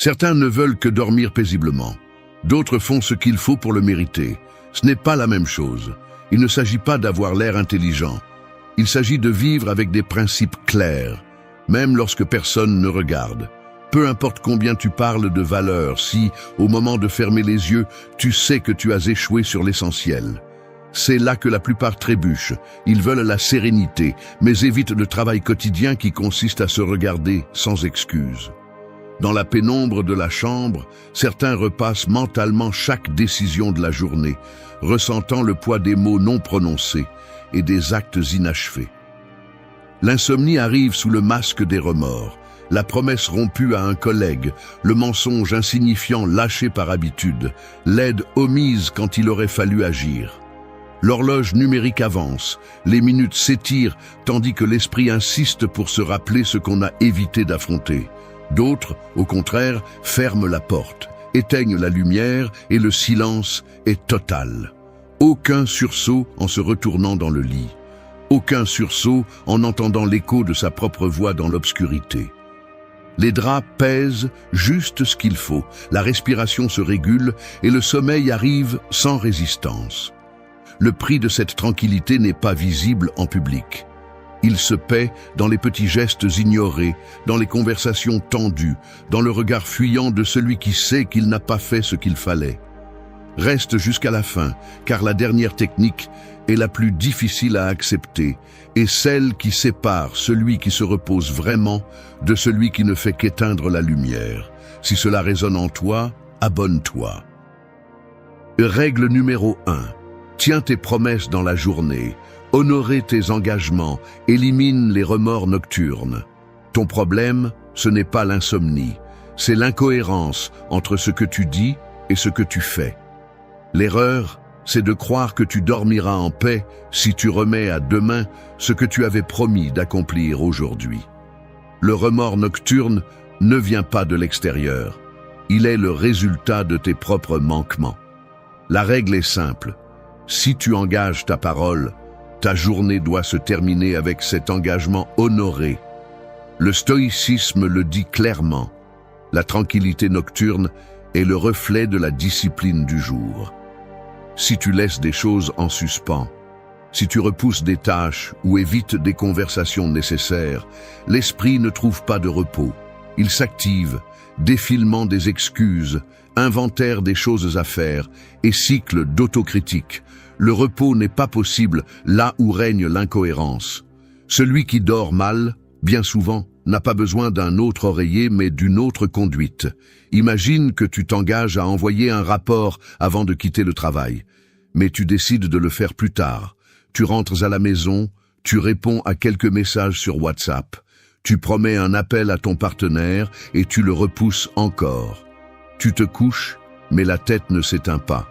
Certains ne veulent que dormir paisiblement. D'autres font ce qu'il faut pour le mériter. Ce n'est pas la même chose. Il ne s'agit pas d'avoir l'air intelligent. Il s'agit de vivre avec des principes clairs, même lorsque personne ne regarde. Peu importe combien tu parles de valeur, si, au moment de fermer les yeux, tu sais que tu as échoué sur l'essentiel. C'est là que la plupart trébuchent. Ils veulent la sérénité, mais évitent le travail quotidien qui consiste à se regarder sans excuse. Dans la pénombre de la chambre, certains repassent mentalement chaque décision de la journée, ressentant le poids des mots non prononcés et des actes inachevés. L'insomnie arrive sous le masque des remords, la promesse rompue à un collègue, le mensonge insignifiant lâché par habitude, l'aide omise quand il aurait fallu agir. L'horloge numérique avance, les minutes s'étirent tandis que l'esprit insiste pour se rappeler ce qu'on a évité d'affronter. D'autres, au contraire, ferment la porte, éteignent la lumière et le silence est total. Aucun sursaut en se retournant dans le lit. Aucun sursaut en entendant l'écho de sa propre voix dans l'obscurité. Les draps pèsent juste ce qu'il faut, la respiration se régule et le sommeil arrive sans résistance. Le prix de cette tranquillité n'est pas visible en public. Il se paie dans les petits gestes ignorés, dans les conversations tendues, dans le regard fuyant de celui qui sait qu'il n'a pas fait ce qu'il fallait. Reste jusqu'à la fin, car la dernière technique est la plus difficile à accepter et celle qui sépare celui qui se repose vraiment de celui qui ne fait qu'éteindre la lumière. Si cela résonne en toi, abonne-toi. Règle numéro 1. Tiens tes promesses dans la journée. Honorer tes engagements, élimine les remords nocturnes. Ton problème, ce n'est pas l'insomnie, c'est l'incohérence entre ce que tu dis et ce que tu fais. L'erreur, c'est de croire que tu dormiras en paix si tu remets à demain ce que tu avais promis d'accomplir aujourd'hui. Le remords nocturne ne vient pas de l'extérieur, il est le résultat de tes propres manquements. La règle est simple, si tu engages ta parole, ta journée doit se terminer avec cet engagement honoré. Le stoïcisme le dit clairement. La tranquillité nocturne est le reflet de la discipline du jour. Si tu laisses des choses en suspens, si tu repousses des tâches ou évites des conversations nécessaires, l'esprit ne trouve pas de repos. Il s'active, défilement des excuses, inventaire des choses à faire et cycle d'autocritique. Le repos n'est pas possible là où règne l'incohérence. Celui qui dort mal, bien souvent, n'a pas besoin d'un autre oreiller mais d'une autre conduite. Imagine que tu t'engages à envoyer un rapport avant de quitter le travail, mais tu décides de le faire plus tard. Tu rentres à la maison, tu réponds à quelques messages sur WhatsApp, tu promets un appel à ton partenaire et tu le repousses encore. Tu te couches, mais la tête ne s'éteint pas.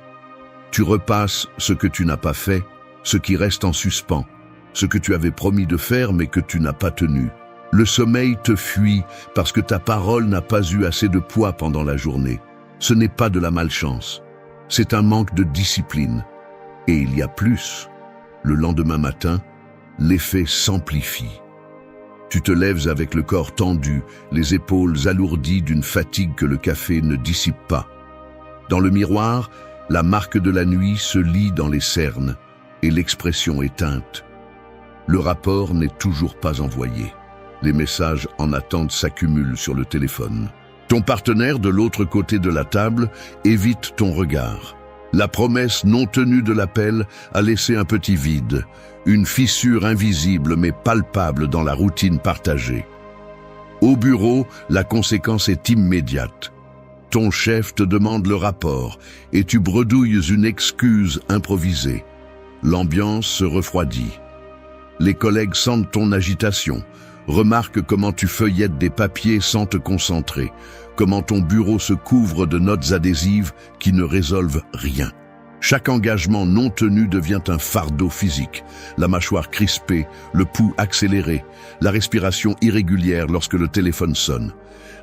Tu repasses ce que tu n'as pas fait, ce qui reste en suspens, ce que tu avais promis de faire mais que tu n'as pas tenu. Le sommeil te fuit parce que ta parole n'a pas eu assez de poids pendant la journée. Ce n'est pas de la malchance, c'est un manque de discipline. Et il y a plus. Le lendemain matin, l'effet s'amplifie. Tu te lèves avec le corps tendu, les épaules alourdies d'une fatigue que le café ne dissipe pas. Dans le miroir, la marque de la nuit se lit dans les cernes et l'expression éteinte. Le rapport n'est toujours pas envoyé. Les messages en attente s'accumulent sur le téléphone. Ton partenaire de l'autre côté de la table évite ton regard. La promesse non tenue de l'appel a laissé un petit vide, une fissure invisible mais palpable dans la routine partagée. Au bureau, la conséquence est immédiate. Ton chef te demande le rapport et tu bredouilles une excuse improvisée. L'ambiance se refroidit. Les collègues sentent ton agitation, remarquent comment tu feuillettes des papiers sans te concentrer, comment ton bureau se couvre de notes adhésives qui ne résolvent rien. Chaque engagement non tenu devient un fardeau physique, la mâchoire crispée, le pouls accéléré, la respiration irrégulière lorsque le téléphone sonne.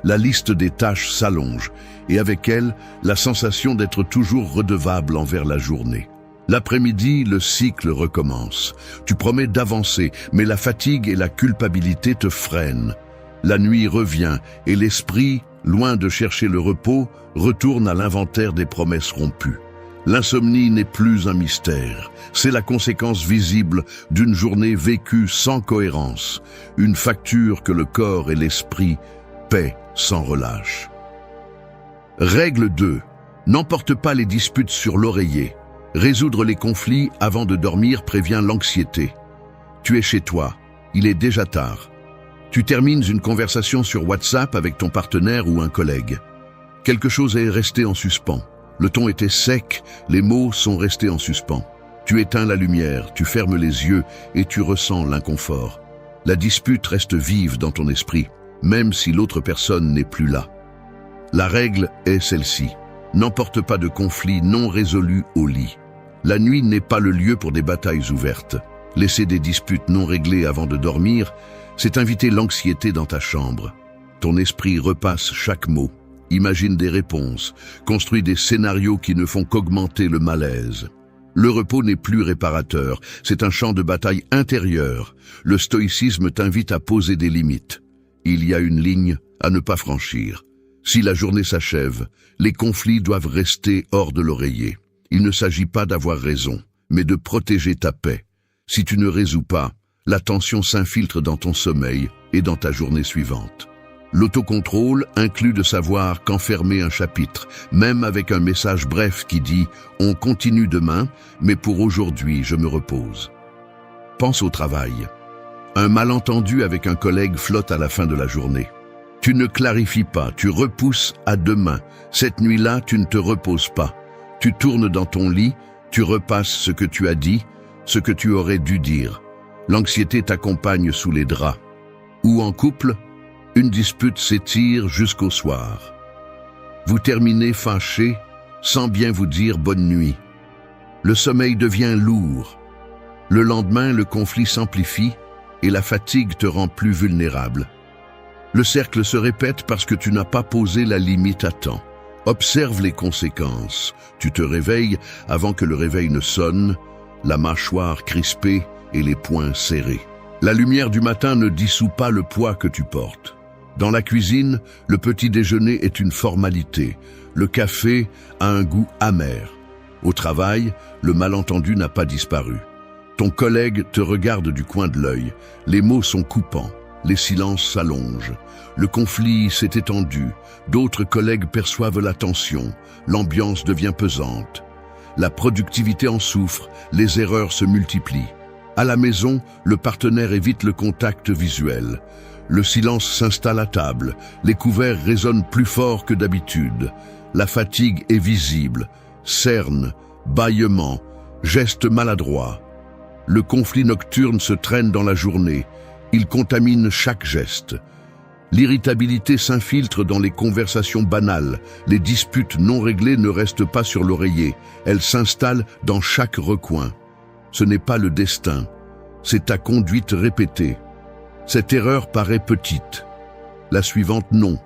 La liste des tâches s'allonge et avec elle, la sensation d'être toujours redevable envers la journée. L'après-midi, le cycle recommence. Tu promets d'avancer, mais la fatigue et la culpabilité te freinent. La nuit revient et l'esprit, loin de chercher le repos, retourne à l'inventaire des promesses rompues. L'insomnie n'est plus un mystère, c'est la conséquence visible d'une journée vécue sans cohérence, une facture que le corps et l'esprit paient sans relâche. Règle 2. N'emporte pas les disputes sur l'oreiller. Résoudre les conflits avant de dormir prévient l'anxiété. Tu es chez toi, il est déjà tard. Tu termines une conversation sur WhatsApp avec ton partenaire ou un collègue. Quelque chose est resté en suspens. Le ton était sec, les mots sont restés en suspens. Tu éteins la lumière, tu fermes les yeux et tu ressens l'inconfort. La dispute reste vive dans ton esprit, même si l'autre personne n'est plus là. La règle est celle-ci. N'emporte pas de conflits non résolus au lit. La nuit n'est pas le lieu pour des batailles ouvertes. Laisser des disputes non réglées avant de dormir, c'est inviter l'anxiété dans ta chambre. Ton esprit repasse chaque mot, imagine des réponses, construit des scénarios qui ne font qu'augmenter le malaise. Le repos n'est plus réparateur, c'est un champ de bataille intérieur. Le stoïcisme t'invite à poser des limites. Il y a une ligne à ne pas franchir. Si la journée s'achève, les conflits doivent rester hors de l'oreiller. Il ne s'agit pas d'avoir raison, mais de protéger ta paix. Si tu ne résous pas, la tension s'infiltre dans ton sommeil et dans ta journée suivante. L'autocontrôle inclut de savoir quand fermer un chapitre, même avec un message bref qui dit « On continue demain, mais pour aujourd'hui, je me repose ». Pense au travail. Un malentendu avec un collègue flotte à la fin de la journée. Tu ne clarifies pas, tu repousses à demain. Cette nuit-là, tu ne te reposes pas. Tu tournes dans ton lit, tu repasses ce que tu as dit, ce que tu aurais dû dire. L'anxiété t'accompagne sous les draps. Ou en couple, une dispute s'étire jusqu'au soir. Vous terminez fâchés, sans bien vous dire bonne nuit. Le sommeil devient lourd. Le lendemain, le conflit s'amplifie et la fatigue te rend plus vulnérable. Le cercle se répète parce que tu n'as pas posé la limite à temps. Observe les conséquences. Tu te réveilles avant que le réveil ne sonne, la mâchoire crispée et les poings serrés. La lumière du matin ne dissout pas le poids que tu portes. Dans la cuisine, le petit déjeuner est une formalité. Le café a un goût amer. Au travail, le malentendu n'a pas disparu. Ton collègue te regarde du coin de l'œil. Les mots sont coupants. Les silences s'allongent. Le conflit s'est étendu. D'autres collègues perçoivent la tension. L'ambiance devient pesante. La productivité en souffre. Les erreurs se multiplient. À la maison, le partenaire évite le contact visuel. Le silence s'installe à table. Les couverts résonnent plus fort que d'habitude. La fatigue est visible. Cernes, bâillements, gestes maladroits. Le conflit nocturne se traîne dans la journée. Il contamine chaque geste. L'irritabilité s'infiltre dans les conversations banales. Les disputes non réglées ne restent pas sur l'oreiller. Elles s'installent dans chaque recoin. Ce n'est pas le destin, c'est ta conduite répétée. Cette erreur paraît petite. La suivante, non.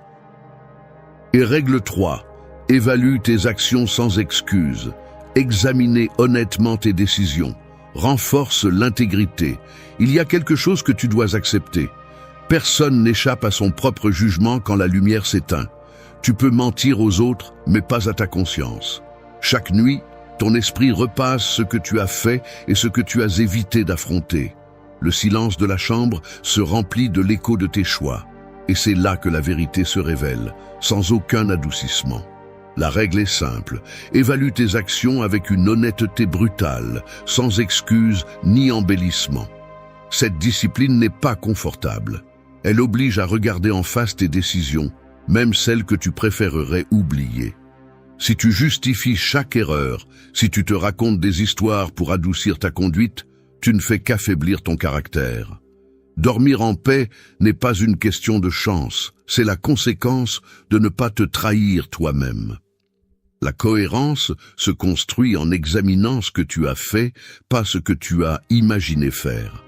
Et règle 3. Évalue tes actions sans excuse. Examine honnêtement tes décisions. Renforce l'intégrité. Il y a quelque chose que tu dois accepter. Personne n'échappe à son propre jugement quand la lumière s'éteint. Tu peux mentir aux autres, mais pas à ta conscience. Chaque nuit, ton esprit repasse ce que tu as fait et ce que tu as évité d'affronter. Le silence de la chambre se remplit de l'écho de tes choix. Et c'est là que la vérité se révèle, sans aucun adoucissement. La règle est simple. Évalue tes actions avec une honnêteté brutale, sans excuse ni embellissement. Cette discipline n'est pas confortable. Elle oblige à regarder en face tes décisions, même celles que tu préférerais oublier. Si tu justifies chaque erreur, si tu te racontes des histoires pour adoucir ta conduite, tu ne fais qu'affaiblir ton caractère. Dormir en paix n'est pas une question de chance, c'est la conséquence de ne pas te trahir toi-même. La cohérence se construit en examinant ce que tu as fait, pas ce que tu as imaginé faire.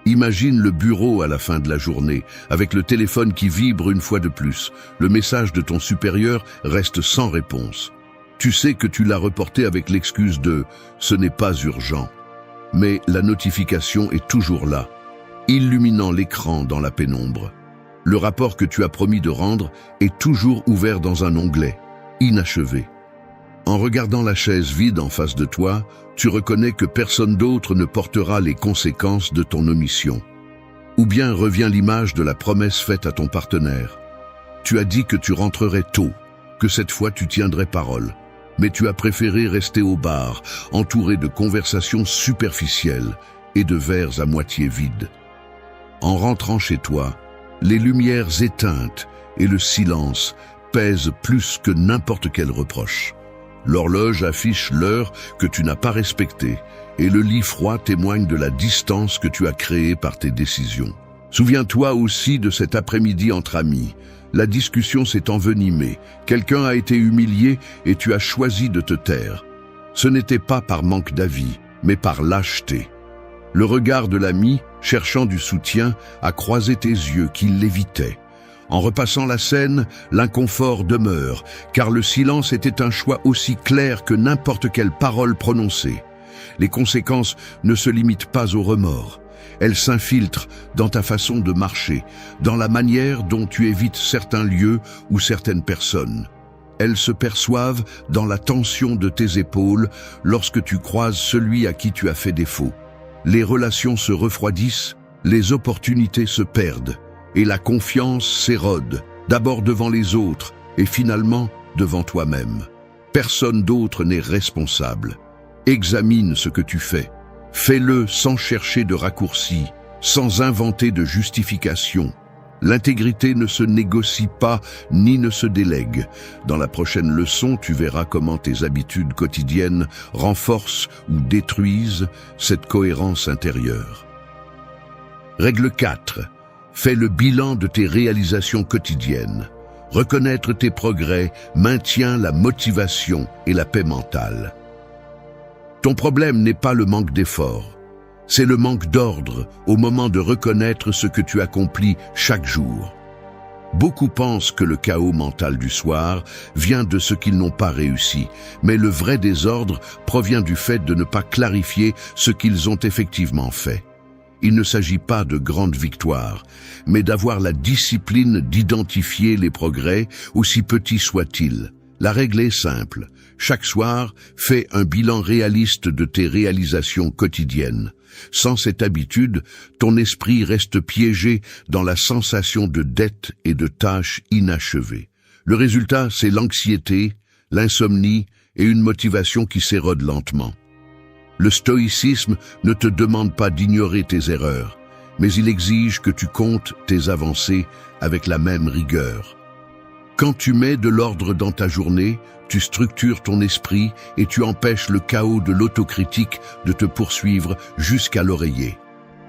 Imagine le bureau à la fin de la journée, avec le téléphone qui vibre une fois de plus. Le message de ton supérieur reste sans réponse. Tu sais que tu l'as reporté avec l'excuse de « ce n'est pas urgent ». Mais la notification est toujours là, illuminant l'écran dans la pénombre. Le rapport que tu as promis de rendre est toujours ouvert dans un onglet, inachevé. En regardant la chaise vide en face de toi, tu reconnais que personne d'autre ne portera les conséquences de ton omission. Ou bien revient l'image de la promesse faite à ton partenaire. Tu as dit que tu rentrerais tôt, que cette fois tu tiendrais parole. Mais tu as préféré rester au bar, entouré de conversations superficielles et de verres à moitié vides. En rentrant chez toi, les lumières éteintes et le silence pèsent plus que n'importe quel reproche. L'horloge affiche l'heure que tu n'as pas respectée et le lit froid témoigne de la distance que tu as créée par tes décisions. Souviens-toi aussi de cet après-midi entre amis. La discussion s'est envenimée, quelqu'un a été humilié et tu as choisi de te taire. Ce n'était pas par manque d'avis, mais par lâcheté. Le regard de l'ami, cherchant du soutien, a croisé tes yeux qui l'évitaient. En repassant la scène, l'inconfort demeure, car le silence était un choix aussi clair que n'importe quelle parole prononcée. Les conséquences ne se limitent pas au remords. Elles s'infiltrent dans ta façon de marcher, dans la manière dont tu évites certains lieux ou certaines personnes. Elles se perçoivent dans la tension de tes épaules lorsque tu croises celui à qui tu as fait défaut. Les relations se refroidissent, les opportunités se perdent, et la confiance s'érode, d'abord devant les autres et finalement devant toi-même. Personne d'autre n'est responsable. Examine ce que tu fais. Fais-le sans chercher de raccourcis, sans inventer de justification. L'intégrité ne se négocie pas ni ne se délègue. Dans la prochaine leçon, tu verras comment tes habitudes quotidiennes renforcent ou détruisent cette cohérence intérieure. Règle 4. Fais le bilan de tes réalisations quotidiennes. Reconnaître tes progrès maintient la motivation et la paix mentale. Ton problème n'est pas le manque d'efforts. C'est le manque d'ordre au moment de reconnaître ce que tu accomplis chaque jour. Beaucoup pensent que le chaos mental du soir vient de ce qu'ils n'ont pas réussi, mais le vrai désordre provient du fait de ne pas clarifier ce qu'ils ont effectivement fait. Il ne s'agit pas de grandes victoires, mais d'avoir la discipline d'identifier les progrès, aussi petits soient-ils. La règle est simple. Chaque soir, fais un bilan réaliste de tes réalisations quotidiennes. Sans cette habitude, ton esprit reste piégé dans la sensation de dette et de tâches inachevées. Le résultat, c'est l'anxiété, l'insomnie et une motivation qui s'érode lentement. Le stoïcisme ne te demande pas d'ignorer tes erreurs, mais il exige que tu comptes tes avancées avec la même rigueur. Quand tu mets de l'ordre dans ta journée, tu structures ton esprit et tu empêches le chaos de l'autocritique de te poursuivre jusqu'à l'oreiller.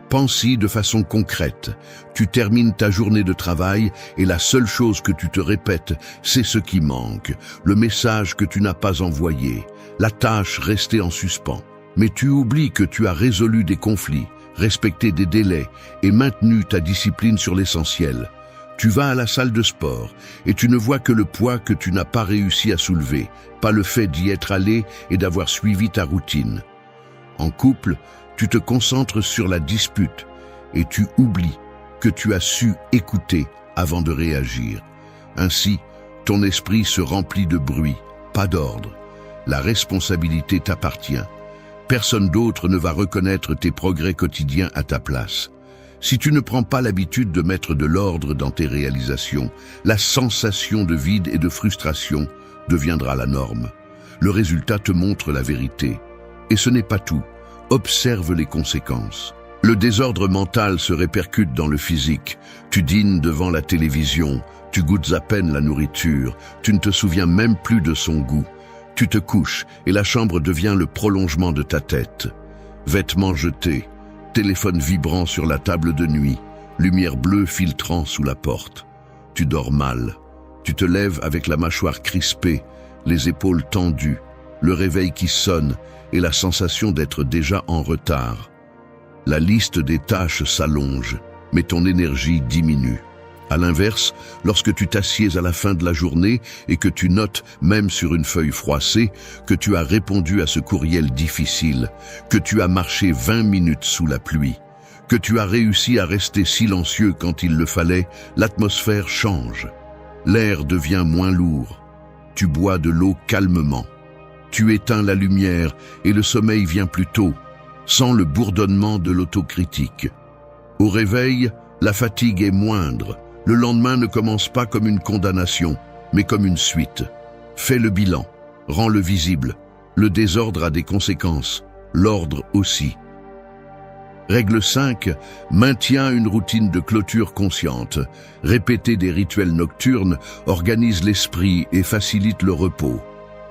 Pense-y de façon concrète. Tu termines ta journée de travail et la seule chose que tu te répètes, c'est ce qui manque, le message que tu n'as pas envoyé, la tâche restée en suspens. Mais tu oublies que tu as résolu des conflits, respecté des délais et maintenu ta discipline sur l'essentiel. Tu vas à la salle de sport et tu ne vois que le poids que tu n'as pas réussi à soulever, pas le fait d'y être allé et d'avoir suivi ta routine. En couple, tu te concentres sur la dispute et tu oublies que tu as su écouter avant de réagir. Ainsi, ton esprit se remplit de bruit, pas d'ordre. La responsabilité t'appartient. Personne d'autre ne va reconnaître tes progrès quotidiens à ta place. Si tu ne prends pas l'habitude de mettre de l'ordre dans tes réalisations, la sensation de vide et de frustration deviendra la norme. Le résultat te montre la vérité. Et ce n'est pas tout. Observe les conséquences. Le désordre mental se répercute dans le physique. Tu dînes devant la télévision, tu goûtes à peine la nourriture, tu ne te souviens même plus de son goût. Tu te couches et la chambre devient le prolongement de ta tête. Vêtements jetés, téléphone vibrant sur la table de nuit, lumière bleue filtrant sous la porte. Tu dors mal. Tu te lèves avec la mâchoire crispée, les épaules tendues, le réveil qui sonne et la sensation d'être déjà en retard. La liste des tâches s'allonge, mais ton énergie diminue. À l'inverse, lorsque tu t'assieds à la fin de la journée et que tu notes, même sur une feuille froissée, que tu as répondu à ce courriel difficile, que tu as marché 20 minutes sous la pluie, que tu as réussi à rester silencieux quand il le fallait, l'atmosphère change. L'air devient moins lourd. Tu bois de l'eau calmement. Tu éteins la lumière et le sommeil vient plus tôt, sans le bourdonnement de l'autocritique. Au réveil, la fatigue est moindre. Le lendemain ne commence pas comme une condamnation, mais comme une suite. Fais le bilan, rends-le visible. Le désordre a des conséquences, l'ordre aussi. Règle 5. Maintiens une routine de clôture consciente. Répéter des rituels nocturnes organise l'esprit et facilite le repos.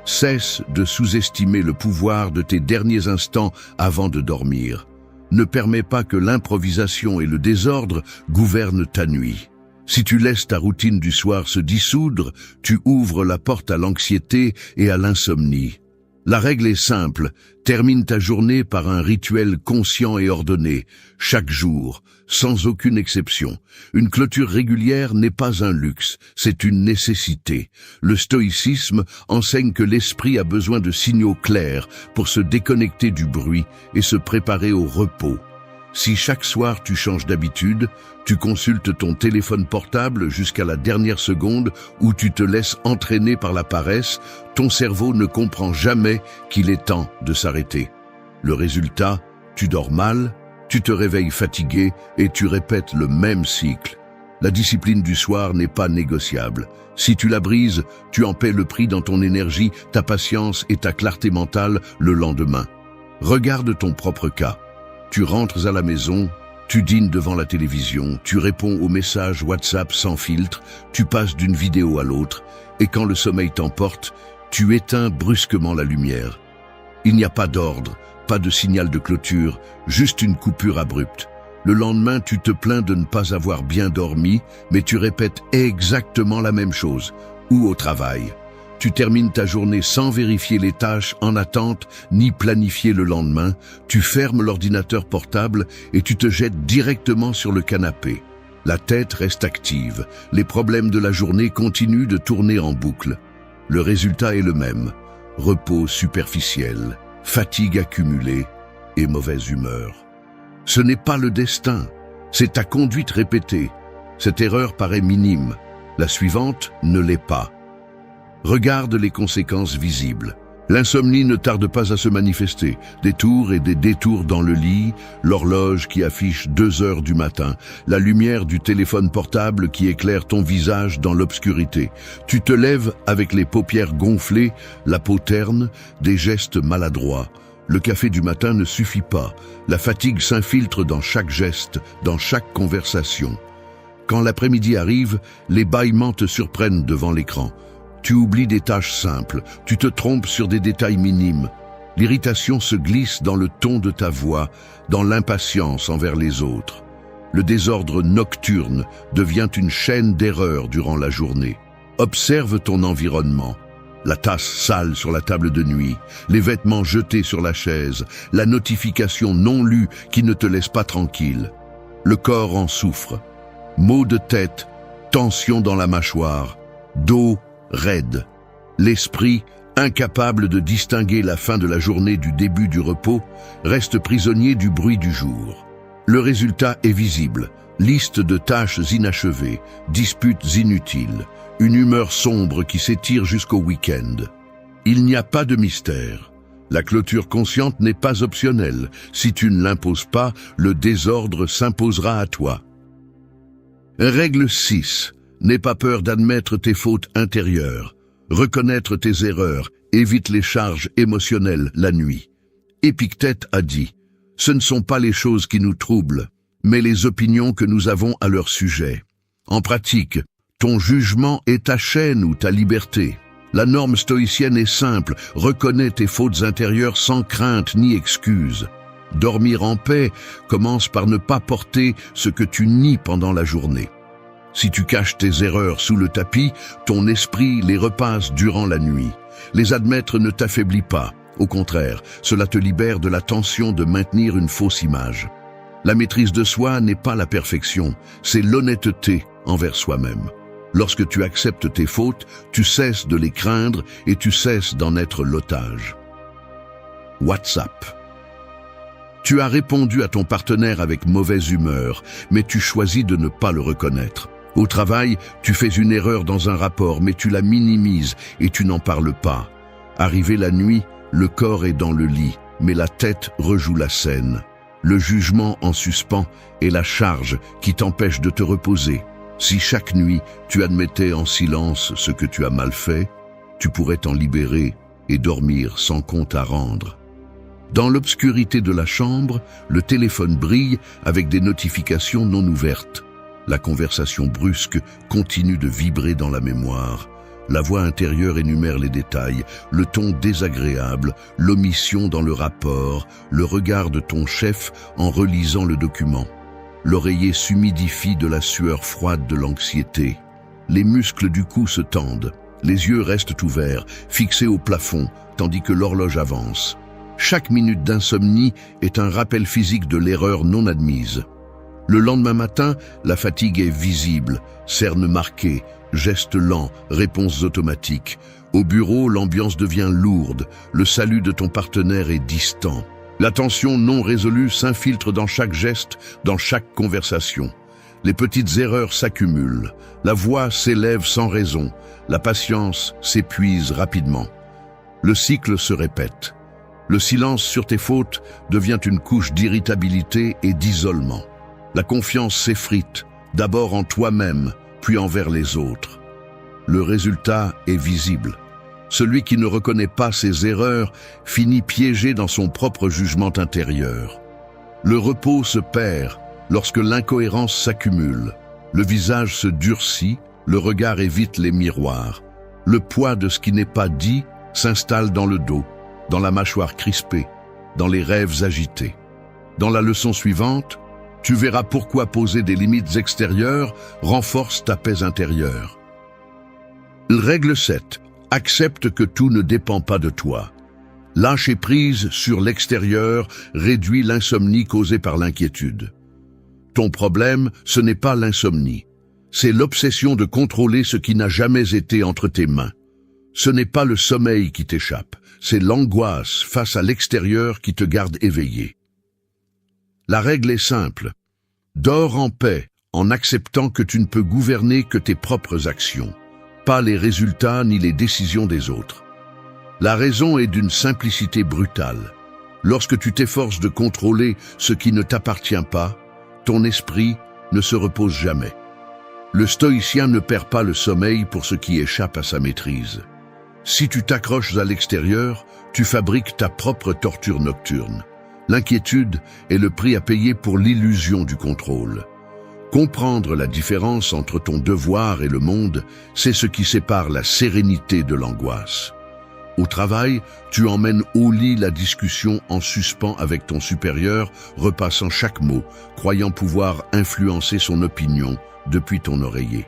Cesse de sous-estimer le pouvoir de tes derniers instants avant de dormir. Ne permets pas que l'improvisation et le désordre gouvernent ta nuit. Si tu laisses ta routine du soir se dissoudre, tu ouvres la porte à l'anxiété et à l'insomnie. La règle est simple, termine ta journée par un rituel conscient et ordonné, chaque jour, sans aucune exception. Une clôture régulière n'est pas un luxe, c'est une nécessité. Le stoïcisme enseigne que l'esprit a besoin de signaux clairs pour se déconnecter du bruit et se préparer au repos. Si chaque soir tu changes d'habitude, tu consultes ton téléphone portable jusqu'à la dernière seconde ou tu te laisses entraîner par la paresse, ton cerveau ne comprend jamais qu'il est temps de s'arrêter. Le résultat, tu dors mal, tu te réveilles fatigué et tu répètes le même cycle. La discipline du soir n'est pas négociable. Si tu la brises, tu en paies le prix dans ton énergie, ta patience et ta clarté mentale le lendemain. Regarde ton propre cas. Tu rentres à la maison, tu dînes devant la télévision, tu réponds aux messages WhatsApp sans filtre, tu passes d'une vidéo à l'autre, et quand le sommeil t'emporte, tu éteins brusquement la lumière. Il n'y a pas d'ordre, pas de signal de clôture, juste une coupure abrupte. Le lendemain, tu te plains de ne pas avoir bien dormi, mais tu répètes exactement la même chose, ou au travail. Tu termines ta journée sans vérifier les tâches en attente ni planifier le lendemain. Tu fermes l'ordinateur portable et tu te jettes directement sur le canapé. La tête reste active. Les problèmes de la journée continuent de tourner en boucle. Le résultat est le même. Repos superficiel, fatigue accumulée et mauvaise humeur. Ce n'est pas le destin, c'est ta conduite répétée. Cette erreur paraît minime. La suivante ne l'est pas. Regarde les conséquences visibles. L'insomnie ne tarde pas à se manifester. Des tours et des détours dans le lit, l'horloge qui affiche 2 heures du matin, la lumière du téléphone portable qui éclaire ton visage dans l'obscurité. Tu te lèves avec les paupières gonflées, la peau terne, des gestes maladroits. Le café du matin ne suffit pas. La fatigue s'infiltre dans chaque geste, dans chaque conversation. Quand l'après-midi arrive, les bâillements te surprennent devant l'écran. Tu oublies des tâches simples, tu te trompes sur des détails minimes. L'irritation se glisse dans le ton de ta voix, dans l'impatience envers les autres. Le désordre nocturne devient une chaîne d'erreurs durant la journée. Observe ton environnement. La tasse sale sur la table de nuit, les vêtements jetés sur la chaise, la notification non lue qui ne te laisse pas tranquille. Le corps en souffre. Maux de tête, tension dans la mâchoire, dos raide. L'esprit, incapable de distinguer la fin de la journée du début du repos, reste prisonnier du bruit du jour. Le résultat est visible. Liste de tâches inachevées, disputes inutiles, une humeur sombre qui s'étire jusqu'au week-end. Il n'y a pas de mystère. La clôture consciente n'est pas optionnelle. Si tu ne l'imposes pas, le désordre s'imposera à toi. Règle 6. N'aie pas peur d'admettre tes fautes intérieures. Reconnaître tes erreurs évite les charges émotionnelles la nuit. Épictète a dit « Ce ne sont pas les choses qui nous troublent, mais les opinions que nous avons à leur sujet. » En pratique, ton jugement est ta chaîne ou ta liberté. La norme stoïcienne est simple, reconnais tes fautes intérieures sans crainte ni excuse. Dormir en paix commence par ne pas porter ce que tu nies pendant la journée. Si tu caches tes erreurs sous le tapis, ton esprit les repasse durant la nuit. Les admettre ne t'affaiblit pas. Au contraire, cela te libère de la tension de maintenir une fausse image. La maîtrise de soi n'est pas la perfection, c'est l'honnêteté envers soi-même. Lorsque tu acceptes tes fautes, tu cesses de les craindre et tu cesses d'en être l'otage. WhatsApp. Tu as répondu à ton partenaire avec mauvaise humeur, mais tu choisis de ne pas le reconnaître. Au travail, tu fais une erreur dans un rapport, mais tu la minimises et tu n'en parles pas. Arrivé la nuit, le corps est dans le lit, mais la tête rejoue la scène. Le jugement en suspens est la charge qui t'empêche de te reposer. Si chaque nuit, tu admettais en silence ce que tu as mal fait, tu pourrais t'en libérer et dormir sans compte à rendre. Dans l'obscurité de la chambre, le téléphone brille avec des notifications non ouvertes. La conversation brusque continue de vibrer dans la mémoire. La voix intérieure énumère les détails, le ton désagréable, l'omission dans le rapport, le regard de ton chef en relisant le document. L'oreiller s'humidifie de la sueur froide de l'anxiété. Les muscles du cou se tendent. Les yeux restent ouverts, fixés au plafond, tandis que l'horloge avance. Chaque minute d'insomnie est un rappel physique de l'erreur non admise. Le lendemain matin, la fatigue est visible, cernes marquées, gestes lents, réponses automatiques. Au bureau, l'ambiance devient lourde, le salut de ton partenaire est distant. La tension non résolue s'infiltre dans chaque geste, dans chaque conversation. Les petites erreurs s'accumulent, la voix s'élève sans raison, la patience s'épuise rapidement. Le cycle se répète. Le silence sur tes fautes devient une couche d'irritabilité et d'isolement. La confiance s'effrite, d'abord en toi-même, puis envers les autres. Le résultat est visible. Celui qui ne reconnaît pas ses erreurs finit piégé dans son propre jugement intérieur. Le repos se perd lorsque l'incohérence s'accumule. Le visage se durcit, le regard évite les miroirs. Le poids de ce qui n'est pas dit s'installe dans le dos, dans la mâchoire crispée, dans les rêves agités. Dans la leçon suivante, tu verras pourquoi poser des limites extérieures renforce ta paix intérieure. Règle 7. Accepte que tout ne dépend pas de toi. Lâcher prise sur l'extérieur réduit l'insomnie causée par l'inquiétude. Ton problème, ce n'est pas l'insomnie. C'est l'obsession de contrôler ce qui n'a jamais été entre tes mains. Ce n'est pas le sommeil qui t'échappe, c'est l'angoisse face à l'extérieur qui te garde éveillé. La règle est simple. Dors en paix en acceptant que tu ne peux gouverner que tes propres actions, pas les résultats ni les décisions des autres. La raison est d'une simplicité brutale. Lorsque tu t'efforces de contrôler ce qui ne t'appartient pas, ton esprit ne se repose jamais. Le stoïcien ne perd pas le sommeil pour ce qui échappe à sa maîtrise. Si tu t'accroches à l'extérieur, tu fabriques ta propre torture nocturne. L'inquiétude est le prix à payer pour l'illusion du contrôle. Comprendre la différence entre ton devoir et le monde, c'est ce qui sépare la sérénité de l'angoisse. Au travail, tu emmènes au lit la discussion en suspens avec ton supérieur, repassant chaque mot, croyant pouvoir influencer son opinion depuis ton oreiller.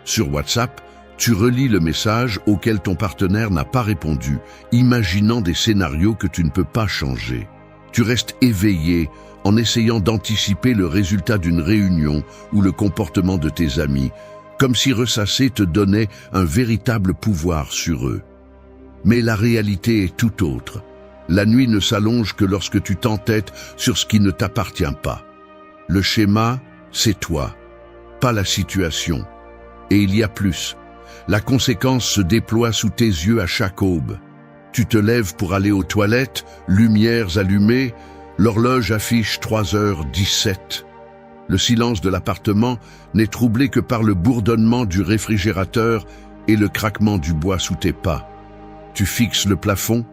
Sur WhatsApp, tu relis le message auquel ton partenaire n'a pas répondu, imaginant des scénarios que tu ne peux pas changer. Tu restes éveillé en essayant d'anticiper le résultat d'une réunion ou le comportement de tes amis, comme si ressasser te donnait un véritable pouvoir sur eux. Mais la réalité est tout autre. La nuit ne s'allonge que lorsque tu t'entêtes sur ce qui ne t'appartient pas. Le schéma, c'est toi, pas la situation. Et il y a plus. La conséquence se déploie sous tes yeux à chaque aube. Tu te lèves pour aller aux toilettes, lumières allumées, l'horloge affiche 3h17. Le silence de l'appartement n'est troublé que par le bourdonnement du réfrigérateur et le craquement du bois sous tes pas. Tu fixes le plafond,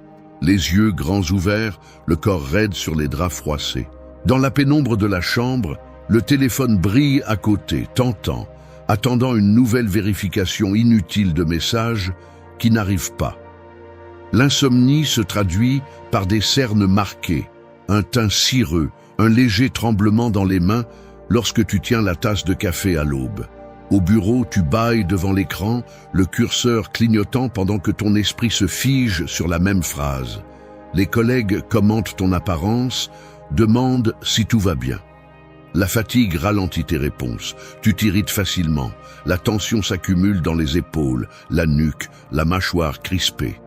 les yeux grands ouverts, le corps raide sur les draps froissés. Dans la pénombre de la chambre, le téléphone brille à côté, tentant, attendant une nouvelle vérification inutile de messages qui n'arrive pas. L'insomnie se traduit par des cernes marquées, un teint cireux, un léger tremblement dans les mains lorsque tu tiens la tasse de café à l'aube. Au bureau, tu bâilles devant l'écran, le curseur clignotant pendant que ton esprit se fige sur la même phrase. Les collègues commentent ton apparence, demandent si tout va bien. La fatigue ralentit tes réponses, tu t'irrites facilement, la tension s'accumule dans les épaules, la nuque, la mâchoire crispée.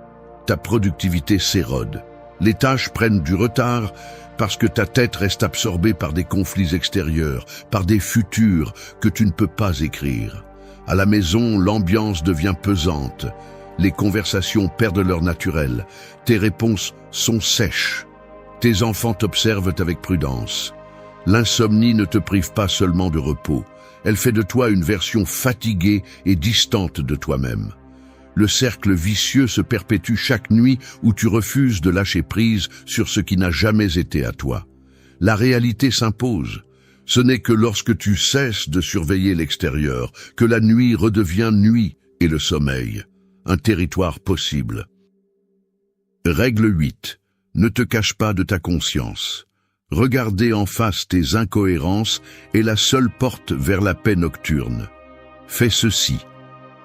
Ta productivité s'érode. Les tâches prennent du retard parce que ta tête reste absorbée par des conflits extérieurs, par des futurs que tu ne peux pas écrire. À la maison, l'ambiance devient pesante. Les conversations perdent leur naturel. Tes réponses sont sèches. Tes enfants t'observent avec prudence. L'insomnie ne te prive pas seulement de repos. Elle fait de toi une version fatiguée et distante de toi-même. Le cercle vicieux se perpétue chaque nuit où tu refuses de lâcher prise sur ce qui n'a jamais été à toi. La réalité s'impose. Ce n'est que lorsque tu cesses de surveiller l'extérieur que la nuit redevient nuit et le sommeil, un territoire possible. Règle 8. Ne te cache pas de ta conscience. Regarder en face tes incohérences est la seule porte vers la paix nocturne. Fais ceci.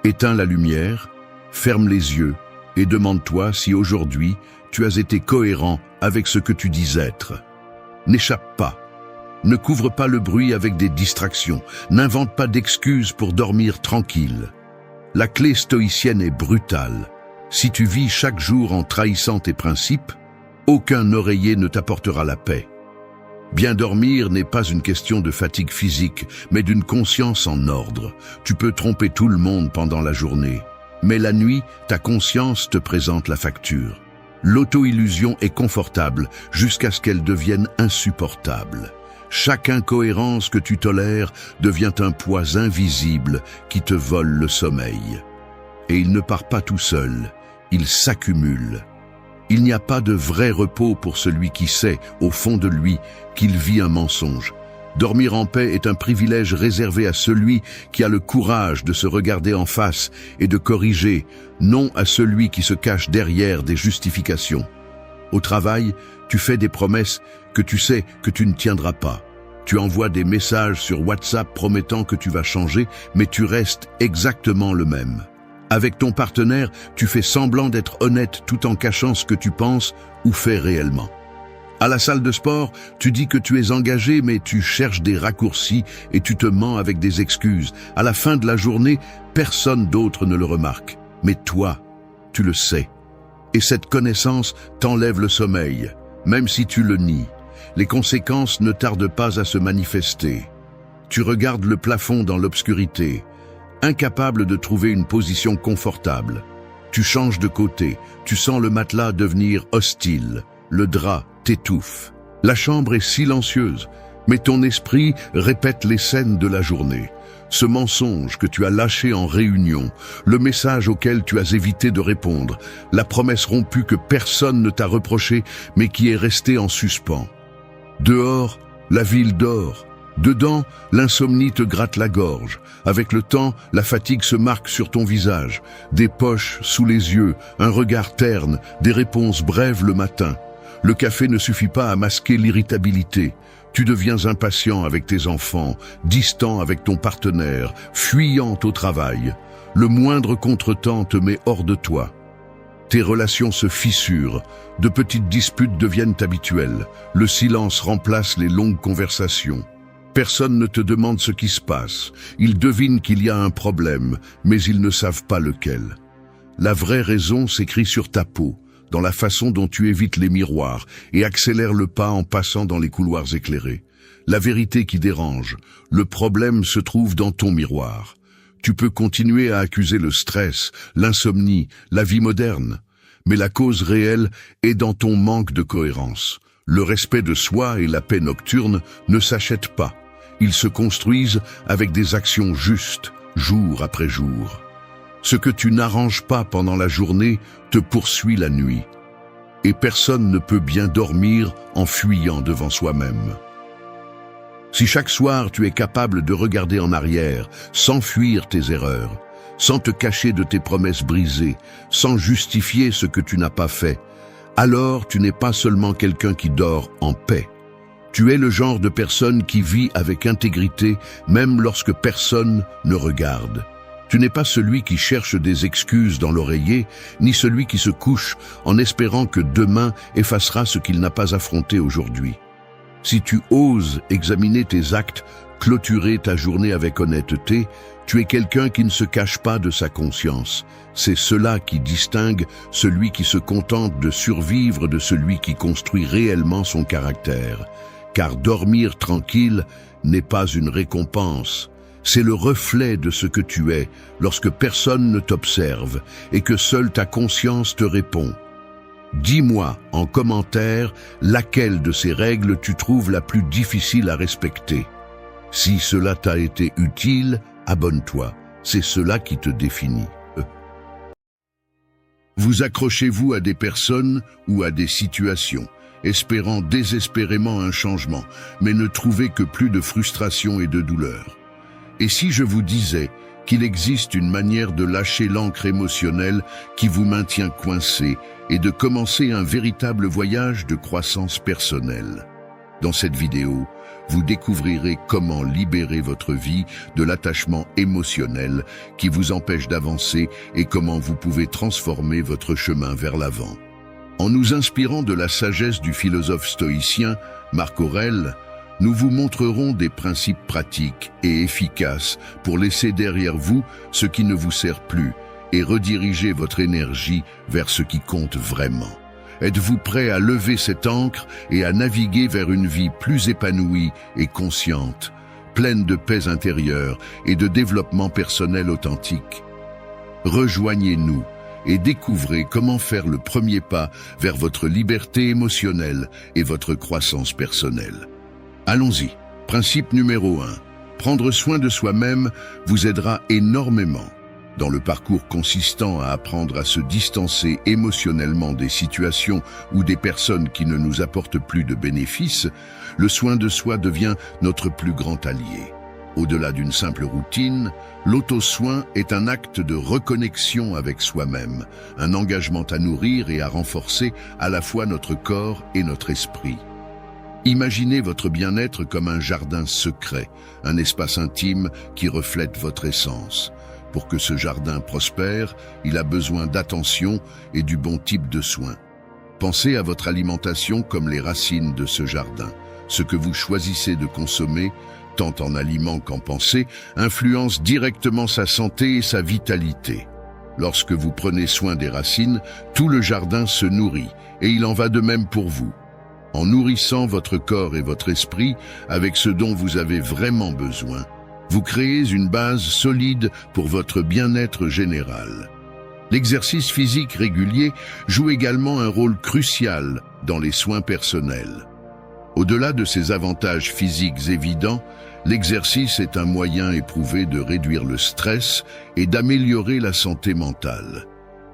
Éteins la lumière, ferme les yeux et demande-toi si aujourd'hui tu as été cohérent avec ce que tu dis être. N'échappe pas. Ne couvre pas le bruit avec des distractions. N'invente pas d'excuses pour dormir tranquille. La clé stoïcienne est brutale. Si tu vis chaque jour en trahissant tes principes, aucun oreiller ne t'apportera la paix. Bien dormir n'est pas une question de fatigue physique, mais d'une conscience en ordre. Tu peux tromper tout le monde pendant la journée, mais la nuit, ta conscience te présente la facture. L'auto-illusion est confortable jusqu'à ce qu'elle devienne insupportable. Chaque incohérence que tu tolères devient un poids invisible qui te vole le sommeil. Et il ne part pas tout seul, il s'accumule. Il n'y a pas de vrai repos pour celui qui sait, au fond de lui, qu'il vit un mensonge. Dormir en paix est un privilège réservé à celui qui a le courage de se regarder en face et de corriger, non à celui qui se cache derrière des justifications. Au travail, tu fais des promesses que tu sais que tu ne tiendras pas. Tu envoies des messages sur WhatsApp promettant que tu vas changer, mais tu restes exactement le même. Avec ton partenaire, tu fais semblant d'être honnête tout en cachant ce que tu penses ou fais réellement. À la salle de sport, tu dis que tu es engagé, mais tu cherches des raccourcis et tu te mens avec des excuses. À la fin de la journée, personne d'autre ne le remarque. Mais toi, tu le sais. Et cette connaissance t'enlève le sommeil, même si tu le nies. Les conséquences ne tardent pas à se manifester. Tu regardes le plafond dans l'obscurité, incapable de trouver une position confortable. Tu changes de côté, tu sens le matelas devenir hostile, le drap t'étouffe. La chambre est silencieuse, mais ton esprit répète les scènes de la journée. Ce mensonge que tu as lâché en réunion, le message auquel tu as évité de répondre, la promesse rompue que personne ne t'a reproché, mais qui est restée en suspens. Dehors, la ville dort. Dedans, l'insomnie te gratte la gorge. Avec le temps, la fatigue se marque sur ton visage. Des poches sous les yeux, un regard terne, des réponses brèves le matin. Le café ne suffit pas à masquer l'irritabilité. Tu deviens impatient avec tes enfants, distant avec ton partenaire, fuyant au travail. Le moindre contretemps te met hors de toi. Tes relations se fissurent, de petites disputes deviennent habituelles. Le silence remplace les longues conversations. Personne ne te demande ce qui se passe. Ils devinent qu'il y a un problème, mais ils ne savent pas lequel. La vraie raison s'écrit sur ta peau, dans la façon dont tu évites les miroirs et accélères le pas en passant dans les couloirs éclairés. La vérité qui dérange, le problème se trouve dans ton miroir. Tu peux continuer à accuser le stress, l'insomnie, la vie moderne, mais la cause réelle est dans ton manque de cohérence. Le respect de soi et la paix nocturne ne s'achètent pas. Ils se construisent avec des actions justes, jour après jour. Ce que tu n'arranges pas pendant la journée te poursuit la nuit. Et personne ne peut bien dormir en fuyant devant soi-même. Si chaque soir tu es capable de regarder en arrière, sans fuir tes erreurs, sans te cacher de tes promesses brisées, sans justifier ce que tu n'as pas fait, alors tu n'es pas seulement quelqu'un qui dort en paix. Tu es le genre de personne qui vit avec intégrité, même lorsque personne ne regarde. Tu n'es pas celui qui cherche des excuses dans l'oreiller, ni celui qui se couche en espérant que demain effacera ce qu'il n'a pas affronté aujourd'hui. Si tu oses examiner tes actes, clôturer ta journée avec honnêteté, tu es quelqu'un qui ne se cache pas de sa conscience. C'est cela qui distingue celui qui se contente de survivre de celui qui construit réellement son caractère. Car dormir tranquille n'est pas une récompense. C'est le reflet de ce que tu es lorsque personne ne t'observe et que seule ta conscience te répond. Dis-moi en commentaire laquelle de ces règles tu trouves la plus difficile à respecter. Si cela t'a été utile, abonne-toi. C'est cela qui te définit. Vous accrochez-vous à des personnes ou à des situations, espérant désespérément un changement, mais ne trouvez que plus de frustration et de douleur. Et si je vous disais qu'il existe une manière de lâcher l'encre émotionnelle qui vous maintient coincé et de commencer un véritable voyage de croissance personnelle? Dans cette vidéo, vous découvrirez comment libérer votre vie de l'attachement émotionnel qui vous empêche d'avancer et comment vous pouvez transformer votre chemin vers l'avant. En nous inspirant de la sagesse du philosophe stoïcien Marc Aurèle, nous vous montrerons des principes pratiques et efficaces pour laisser derrière vous ce qui ne vous sert plus et rediriger votre énergie vers ce qui compte vraiment. Êtes-vous prêt à lever cette ancre et à naviguer vers une vie plus épanouie et consciente, pleine de paix intérieure et de développement personnel authentique? Rejoignez-nous et découvrez comment faire le premier pas vers votre liberté émotionnelle et votre croissance personnelle. Allons-y. Principe numéro 1. Prendre soin de soi-même vous aidera énormément. Dans le parcours consistant à apprendre à se distancer émotionnellement des situations ou des personnes qui ne nous apportent plus de bénéfices, le soin de soi devient notre plus grand allié. Au-delà d'une simple routine, l'auto-soin est un acte de reconnexion avec soi-même, un engagement à nourrir et à renforcer à la fois notre corps et notre esprit. Imaginez votre bien-être comme un jardin secret, un espace intime qui reflète votre essence. Pour que ce jardin prospère, il a besoin d'attention et du bon type de soins. Pensez à votre alimentation comme les racines de ce jardin. Ce que vous choisissez de consommer, tant en aliments qu'en pensée, influence directement sa santé et sa vitalité. Lorsque vous prenez soin des racines, tout le jardin se nourrit, et il en va de même pour vous. En nourrissant votre corps et votre esprit avec ce dont vous avez vraiment besoin, vous créez une base solide pour votre bien-être général. L'exercice physique régulier joue également un rôle crucial dans les soins personnels. Au-delà de ses avantages physiques évidents, l'exercice est un moyen éprouvé de réduire le stress et d'améliorer la santé mentale.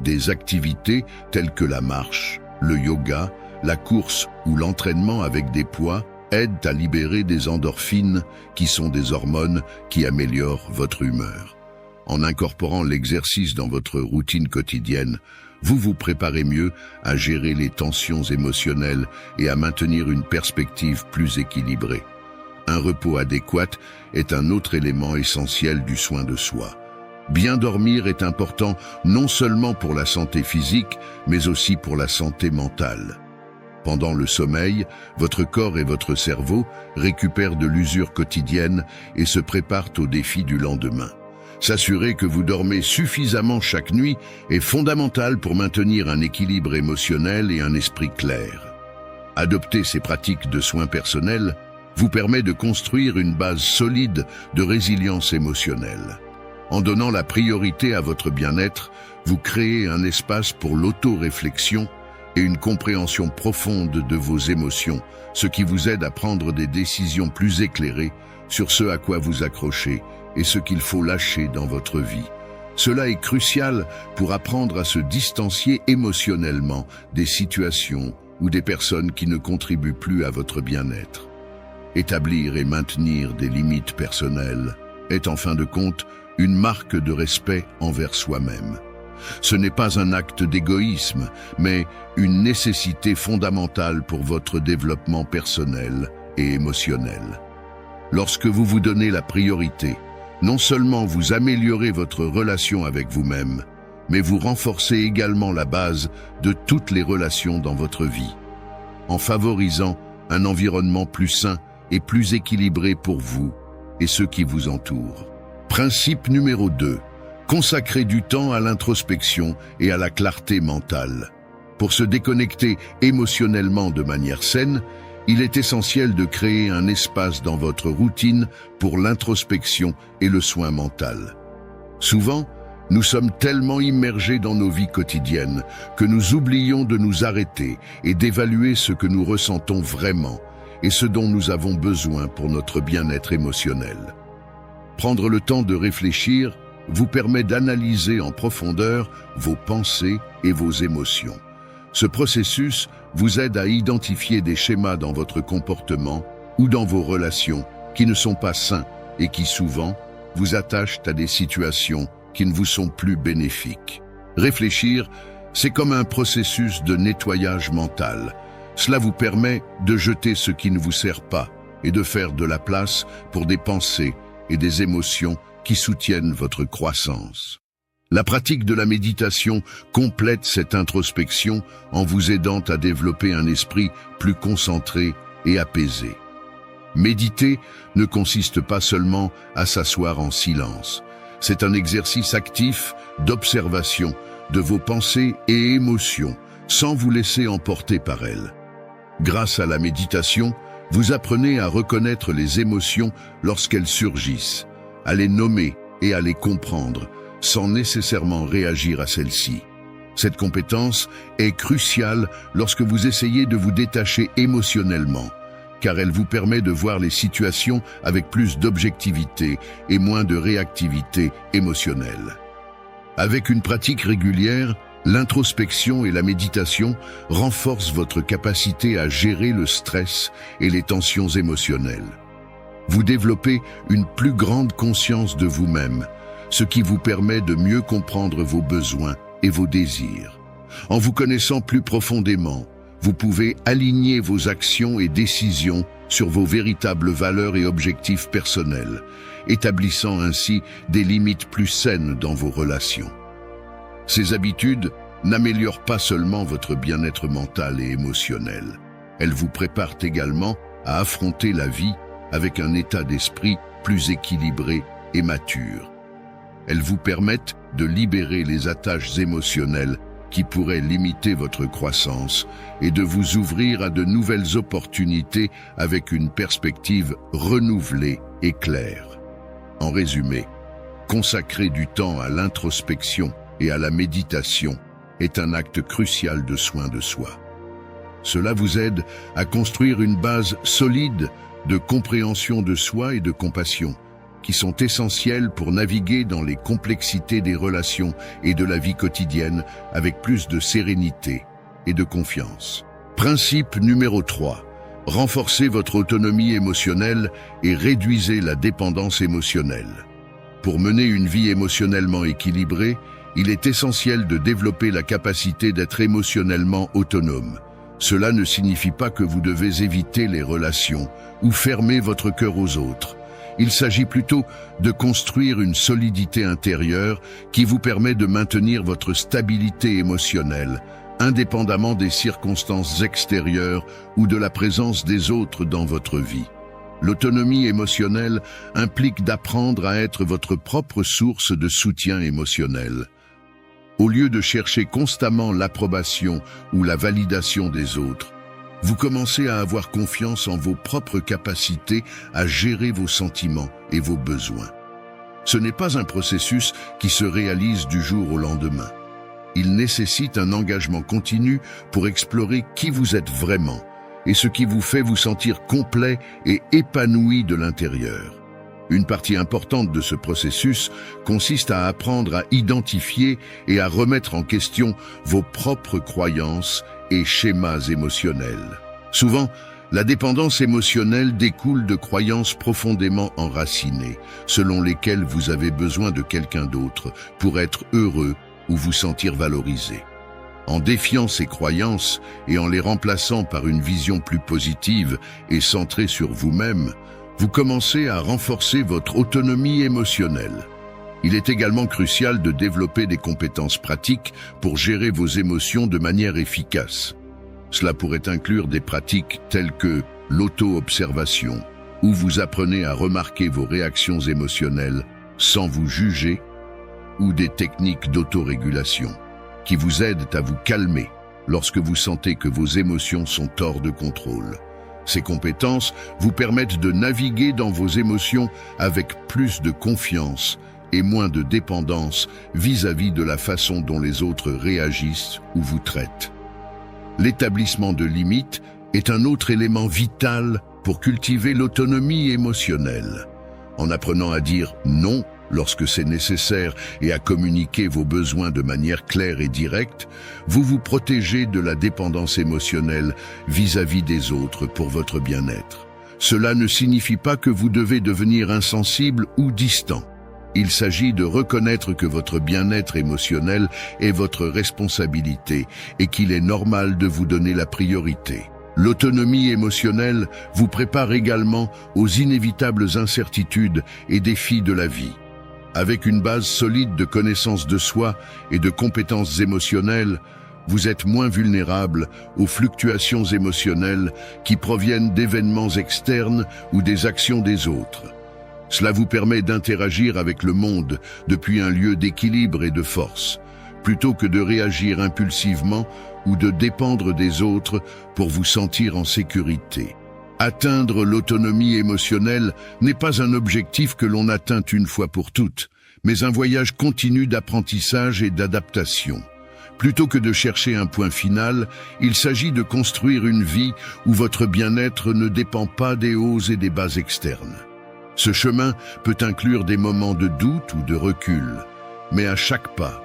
Des activités telles que la marche, le yoga, la course ou l'entraînement avec des poids aident à libérer des endorphines qui sont des hormones qui améliorent votre humeur. En incorporant l'exercice dans votre routine quotidienne, vous vous préparez mieux à gérer les tensions émotionnelles et à maintenir une perspective plus équilibrée. Un repos adéquat est un autre élément essentiel du soin de soi. Bien dormir est important non seulement pour la santé physique, mais aussi pour la santé mentale. Pendant le sommeil, votre corps et votre cerveau récupèrent de l'usure quotidienne et se préparent aux défis du lendemain. S'assurer que vous dormez suffisamment chaque nuit est fondamental pour maintenir un équilibre émotionnel et un esprit clair. Adopter ces pratiques de soins personnels vous permet de construire une base solide de résilience émotionnelle. En donnant la priorité à votre bien-être, vous créez un espace pour l'auto-réflexion et une compréhension profonde de vos émotions, ce qui vous aide à prendre des décisions plus éclairées sur ce à quoi vous accrochez et ce qu'il faut lâcher dans votre vie. Cela est crucial pour apprendre à se distancier émotionnellement des situations ou des personnes qui ne contribuent plus à votre bien-être. Établir et maintenir des limites personnelles est en fin de compte une marque de respect envers soi-même. Ce n'est pas un acte d'égoïsme, mais une nécessité fondamentale pour votre développement personnel et émotionnel. Lorsque vous vous donnez la priorité, non seulement vous améliorez votre relation avec vous-même, mais vous renforcez également la base de toutes les relations dans votre vie. En favorisant un environnement plus sain et plus équilibré pour vous et ceux qui vous entourent. Principe numéro 2. Consacrer du temps à l'introspection et à la clarté mentale. Pour se déconnecter émotionnellement de manière saine, il est essentiel de créer un espace dans votre routine pour l'introspection et le soin mental. Souvent, nous sommes tellement immergés dans nos vies quotidiennes que nous oublions de nous arrêter et d'évaluer ce que nous ressentons vraiment et ce dont nous avons besoin pour notre bien-être émotionnel. Prendre le temps de réfléchir vous permet d'analyser en profondeur vos pensées et vos émotions. Ce processus vous aide à identifier des schémas dans votre comportement ou dans vos relations qui ne sont pas sains et qui souvent vous attachent à des situations qui ne vous sont plus bénéfiques. Réfléchir, c'est comme un processus de nettoyage mental. Cela vous permet de jeter ce qui ne vous sert pas et de faire de la place pour des pensées et des émotions qui soutiennent votre croissance. La pratique de la méditation complète cette introspection en vous aidant à développer un esprit plus concentré et apaisé. Méditer ne consiste pas seulement à s'asseoir en silence. C'est un exercice actif d'observation de vos pensées et émotions sans vous laisser emporter par elles. Grâce à la méditation, vous apprenez à reconnaître les émotions lorsqu'elles surgissent, à les nommer et à les comprendre, sans nécessairement réagir à celles-ci. Cette compétence est cruciale lorsque vous essayez de vous détacher émotionnellement, car elle vous permet de voir les situations avec plus d'objectivité et moins de réactivité émotionnelle. Avec une pratique régulière, l'introspection et la méditation renforcent votre capacité à gérer le stress et les tensions émotionnelles. Vous développez une plus grande conscience de vous-même, ce qui vous permet de mieux comprendre vos besoins et vos désirs. En vous connaissant plus profondément, vous pouvez aligner vos actions et décisions sur vos véritables valeurs et objectifs personnels, établissant ainsi des limites plus saines dans vos relations. Ces habitudes n'améliorent pas seulement votre bien-être mental et émotionnel, elles vous préparent également à affronter la vie avec un état d'esprit plus équilibré et mature. Elles vous permettent de libérer les attaches émotionnelles qui pourraient limiter votre croissance et de vous ouvrir à de nouvelles opportunités avec une perspective renouvelée et claire. En résumé, consacrer du temps à l'introspection et à la méditation est un acte crucial de soin de soi. Cela vous aide à construire une base solide de compréhension de soi et de compassion, qui sont essentielles pour naviguer dans les complexités des relations et de la vie quotidienne avec plus de sérénité et de confiance. Principe numéro 3. Renforcez votre autonomie émotionnelle et réduisez la dépendance émotionnelle. Pour mener une vie émotionnellement équilibrée, il est essentiel de développer la capacité d'être émotionnellement autonome. Cela ne signifie pas que vous devez éviter les relations ou fermer votre cœur aux autres. Il s'agit plutôt de construire une solidité intérieure qui vous permet de maintenir votre stabilité émotionnelle, indépendamment des circonstances extérieures ou de la présence des autres dans votre vie. L'autonomie émotionnelle implique d'apprendre à être votre propre source de soutien émotionnel. Au lieu de chercher constamment l'approbation ou la validation des autres, vous commencez à avoir confiance en vos propres capacités à gérer vos sentiments et vos besoins. Ce n'est pas un processus qui se réalise du jour au lendemain. Il nécessite un engagement continu pour explorer qui vous êtes vraiment et ce qui vous fait vous sentir complet et épanoui de l'intérieur. Une partie importante de ce processus consiste à apprendre à identifier et à remettre en question vos propres croyances et schémas émotionnels. Souvent, la dépendance émotionnelle découle de croyances profondément enracinées, selon lesquelles vous avez besoin de quelqu'un d'autre pour être heureux ou vous sentir valorisé. En défiant ces croyances et en les remplaçant par une vision plus positive et centrée sur vous-même, vous commencez à renforcer votre autonomie émotionnelle. Il est également crucial de développer des compétences pratiques pour gérer vos émotions de manière efficace. Cela pourrait inclure des pratiques telles que l'auto-observation, où vous apprenez à remarquer vos réactions émotionnelles sans vous juger, ou des techniques d'autorégulation qui vous aident à vous calmer lorsque vous sentez que vos émotions sont hors de contrôle. Ces compétences vous permettent de naviguer dans vos émotions avec plus de confiance et moins de dépendance vis-à-vis de la façon dont les autres réagissent ou vous traitent. L'établissement de limites est un autre élément vital pour cultiver l'autonomie émotionnelle. En apprenant à dire non lorsque c'est nécessaire et à communiquer vos besoins de manière claire et directe, vous vous protégez de la dépendance émotionnelle vis-à-vis des autres pour votre bien-être. Cela ne signifie pas que vous devez devenir insensible ou distant. Il s'agit de reconnaître que votre bien-être émotionnel est votre responsabilité et qu'il est normal de vous donner la priorité. L'autonomie émotionnelle vous prépare également aux inévitables incertitudes et défis de la vie. Avec une base solide de connaissance de soi et de compétences émotionnelles, vous êtes moins vulnérable aux fluctuations émotionnelles qui proviennent d'événements externes ou des actions des autres. Cela vous permet d'interagir avec le monde depuis un lieu d'équilibre et de force, plutôt que de réagir impulsivement ou de dépendre des autres pour vous sentir en sécurité. Atteindre l'autonomie émotionnelle n'est pas un objectif que l'on atteint une fois pour toutes, mais un voyage continu d'apprentissage et d'adaptation. Plutôt que de chercher un point final, il s'agit de construire une vie où votre bien-être ne dépend pas des hauts et des bas externes. Ce chemin peut inclure des moments de doute ou de recul, mais à chaque pas,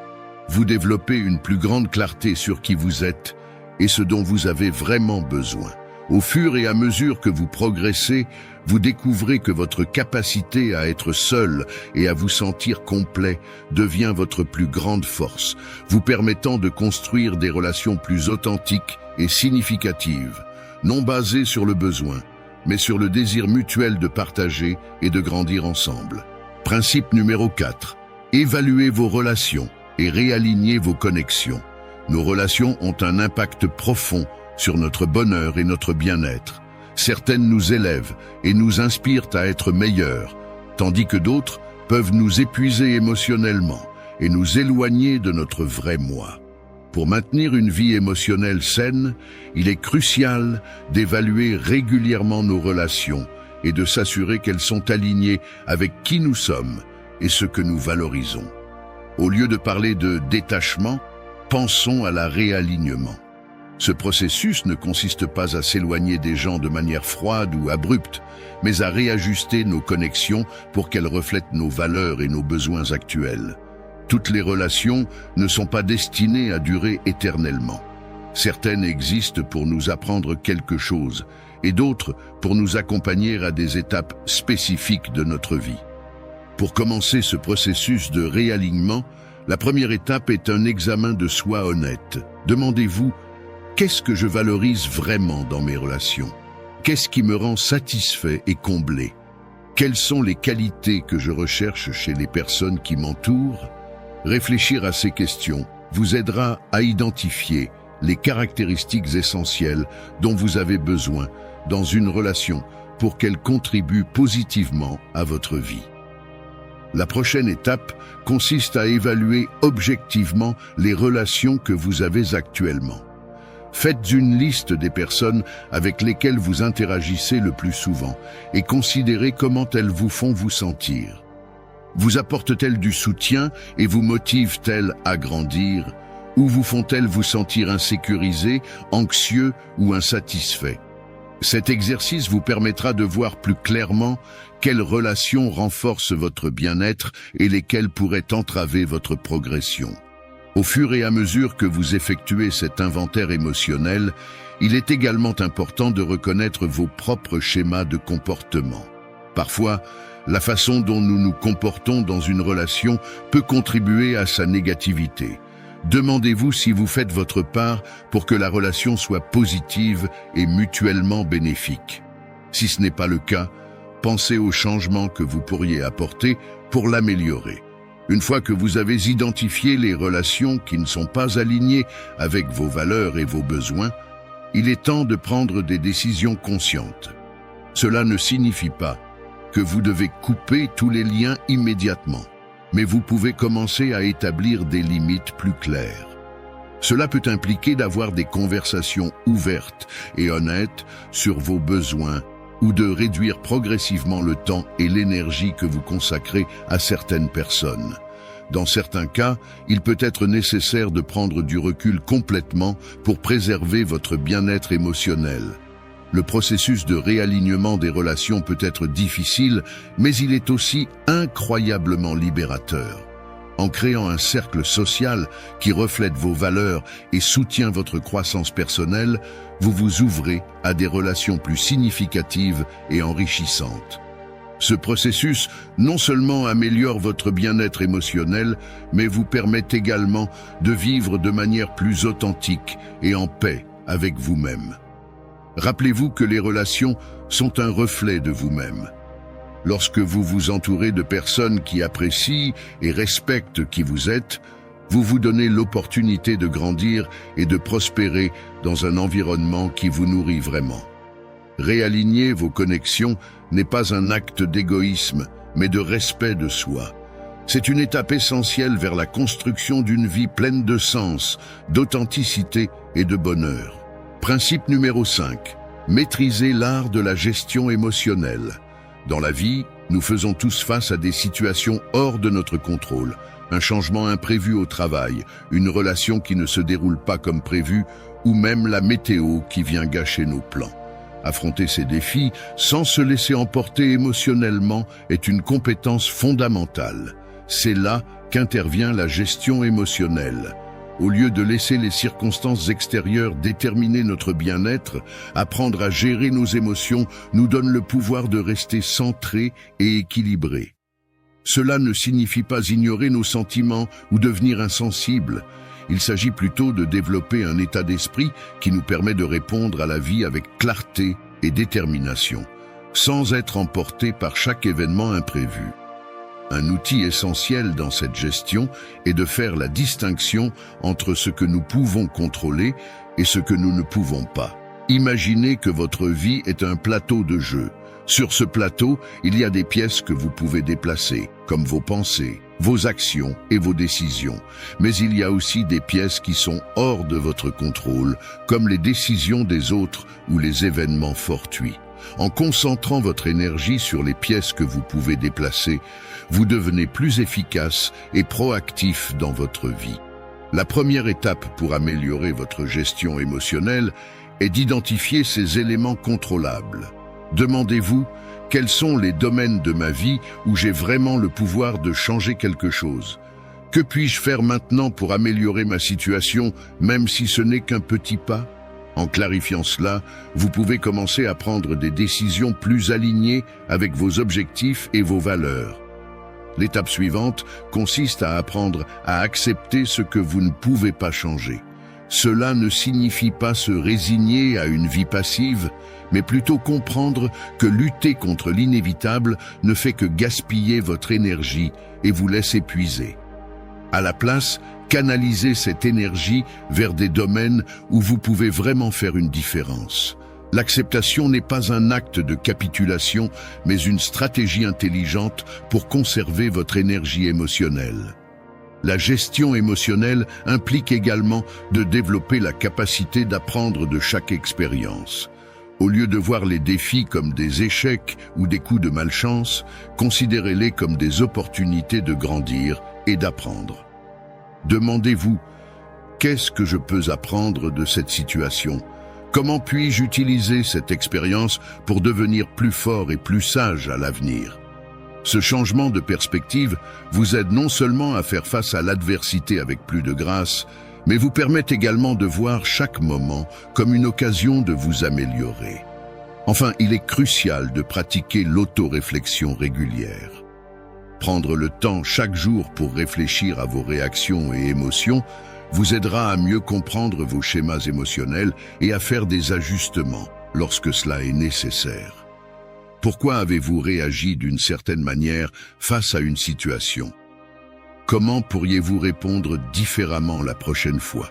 vous développez une plus grande clarté sur qui vous êtes et ce dont vous avez vraiment besoin. Au fur et à mesure que vous progressez, vous découvrez que votre capacité à être seul et à vous sentir complet devient votre plus grande force, vous permettant de construire des relations plus authentiques et significatives, non basées sur le besoin, mais sur le désir mutuel de partager et de grandir ensemble. Principe numéro 4. Évaluez vos relations et réalignez vos connexions. Nos relations ont un impact profond sur notre bonheur et notre bien-être. Certaines nous élèvent et nous inspirent à être meilleurs, tandis que d'autres peuvent nous épuiser émotionnellement et nous éloigner de notre vrai moi. Pour maintenir une vie émotionnelle saine, il est crucial d'évaluer régulièrement nos relations et de s'assurer qu'elles sont alignées avec qui nous sommes et ce que nous valorisons. Au lieu de parler de détachement, pensons à la réalignement. Ce processus ne consiste pas à s'éloigner des gens de manière froide ou abrupte, mais à réajuster nos connexions pour qu'elles reflètent nos valeurs et nos besoins actuels. Toutes les relations ne sont pas destinées à durer éternellement. Certaines existent pour nous apprendre quelque chose, et d'autres pour nous accompagner à des étapes spécifiques de notre vie. Pour commencer ce processus de réalignement, la première étape est un examen de soi honnête. Demandez-vous: qu'est-ce que je valorise vraiment dans mes relations? Qu'est-ce qui me rend satisfait et comblé? Quelles sont les qualités que je recherche chez les personnes qui m'entourent? Réfléchir à ces questions vous aidera à identifier les caractéristiques essentielles dont vous avez besoin dans une relation pour qu'elle contribue positivement à votre vie. La prochaine étape consiste à évaluer objectivement les relations que vous avez actuellement. Faites une liste des personnes avec lesquelles vous interagissez le plus souvent et considérez comment elles vous font vous sentir. Vous apportent-elles du soutien et vous motivent-elles à grandir, ou vous font-elles vous sentir insécurisé, anxieux ou insatisfait? Cet exercice vous permettra de voir plus clairement quelles relations renforcent votre bien-être et lesquelles pourraient entraver votre progression. Au fur et à mesure que vous effectuez cet inventaire émotionnel, il est également important de reconnaître vos propres schémas de comportement. Parfois, la façon dont nous nous comportons dans une relation peut contribuer à sa négativité. Demandez-vous si vous faites votre part pour que la relation soit positive et mutuellement bénéfique. Si ce n'est pas le cas, pensez aux changements que vous pourriez apporter pour l'améliorer. Une fois que vous avez identifié les relations qui ne sont pas alignées avec vos valeurs et vos besoins, il est temps de prendre des décisions conscientes. Cela ne signifie pas que vous devez couper tous les liens immédiatement, mais vous pouvez commencer à établir des limites plus claires. Cela peut impliquer d'avoir des conversations ouvertes et honnêtes sur vos besoins ou de réduire progressivement le temps et l'énergie que vous consacrez à certaines personnes. Dans certains cas, il peut être nécessaire de prendre du recul complètement pour préserver votre bien-être émotionnel. Le processus de réalignement des relations peut être difficile, mais il est aussi incroyablement libérateur. En créant un cercle social qui reflète vos valeurs et soutient votre croissance personnelle, vous vous ouvrez à des relations plus significatives et enrichissantes. Ce processus non seulement améliore votre bien-être émotionnel, mais vous permet également de vivre de manière plus authentique et en paix avec vous-même. Rappelez-vous que les relations sont un reflet de vous-même. Lorsque vous vous entourez de personnes qui apprécient et respectent qui vous êtes, vous vous donnez l'opportunité de grandir et de prospérer dans un environnement qui vous nourrit vraiment. Réaligner vos connexions n'est pas un acte d'égoïsme, mais de respect de soi. C'est une étape essentielle vers la construction d'une vie pleine de sens, d'authenticité et de bonheur. Principe numéro 5. Maîtriser l'art de la gestion émotionnelle. Dans la vie, nous faisons tous face à des situations hors de notre contrôle. Un changement imprévu au travail, une relation qui ne se déroule pas comme prévu, ou même la météo qui vient gâcher nos plans. Affronter ces défis sans se laisser emporter émotionnellement est une compétence fondamentale. C'est là qu'intervient la gestion émotionnelle. Au lieu de laisser les circonstances extérieures déterminer notre bien-être, apprendre à gérer nos émotions nous donne le pouvoir de rester centré et équilibré. Cela ne signifie pas ignorer nos sentiments ou devenir insensible. Il s'agit plutôt de développer un état d'esprit qui nous permet de répondre à la vie avec clarté et détermination, sans être emporté par chaque événement imprévu. Un outil essentiel dans cette gestion est de faire la distinction entre ce que nous pouvons contrôler et ce que nous ne pouvons pas. Imaginez que votre vie est un plateau de jeu. Sur ce plateau, il y a des pièces que vous pouvez déplacer, comme vos pensées, vos actions et vos décisions. Mais il y a aussi des pièces qui sont hors de votre contrôle, comme les décisions des autres ou les événements fortuits. En concentrant votre énergie sur les pièces que vous pouvez déplacer, vous devenez plus efficace et proactif dans votre vie. La première étape pour améliorer votre gestion émotionnelle est d'identifier ces éléments contrôlables. Demandez-vous, quels sont les domaines de ma vie où j'ai vraiment le pouvoir de changer quelque chose? Que puis-je faire maintenant pour améliorer ma situation, même si ce n'est qu'un petit pas? En clarifiant cela, vous pouvez commencer à prendre des décisions plus alignées avec vos objectifs et vos valeurs. L'étape suivante consiste à apprendre à accepter ce que vous ne pouvez pas changer. Cela ne signifie pas se résigner à une vie passive, mais plutôt comprendre que lutter contre l'inévitable ne fait que gaspiller votre énergie et vous laisse épuiser. À la place, canalisez cette énergie vers des domaines où vous pouvez vraiment faire une différence. L'acceptation n'est pas un acte de capitulation, mais une stratégie intelligente pour conserver votre énergie émotionnelle. La gestion émotionnelle implique également de développer la capacité d'apprendre de chaque expérience. Au lieu de voir les défis comme des échecs ou des coups de malchance, considérez-les comme des opportunités de grandir et d'apprendre. Demandez-vous, qu'est-ce que je peux apprendre de cette situation? Comment puis-je utiliser cette expérience pour devenir plus fort et plus sage à l'avenir? Ce changement de perspective vous aide non seulement à faire face à l'adversité avec plus de grâce, mais vous permet également de voir chaque moment comme une occasion de vous améliorer. Enfin, il est crucial de pratiquer l'autoréflexion régulière. Prendre le temps chaque jour pour réfléchir à vos réactions et émotions vous aidera à mieux comprendre vos schémas émotionnels et à faire des ajustements lorsque cela est nécessaire. Pourquoi avez-vous réagi d'une certaine manière face à une situation? Comment pourriez-vous répondre différemment la prochaine fois?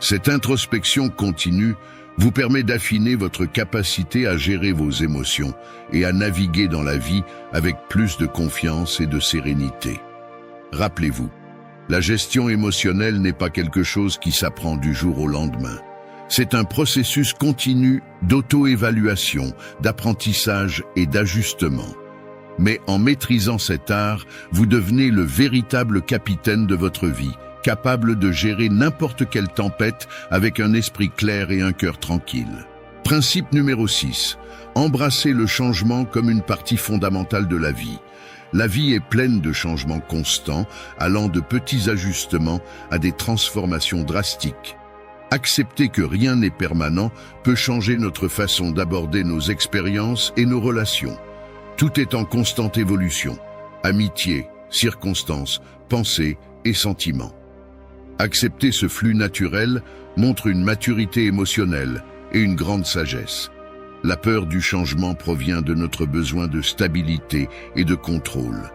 Cette introspection continue vous permet d'affiner votre capacité à gérer vos émotions et à naviguer dans la vie avec plus de confiance et de sérénité. Rappelez-vous, la gestion émotionnelle n'est pas quelque chose qui s'apprend du jour au lendemain. C'est un processus continu d'auto-évaluation, d'apprentissage et d'ajustement. Mais en maîtrisant cet art, vous devenez le véritable capitaine de votre vie, capable de gérer n'importe quelle tempête avec un esprit clair et un cœur tranquille. Principe numéro 6. Embrassez le changement comme une partie fondamentale de la vie. La vie est pleine de changements constants, allant de petits ajustements à des transformations drastiques. Accepter que rien n'est permanent peut changer notre façon d'aborder nos expériences et nos relations. Tout est en constante évolution. Amitié, circonstances, pensées et sentiments. Accepter ce flux naturel montre une maturité émotionnelle et une grande sagesse. La peur du changement provient de notre besoin de stabilité et de contrôle.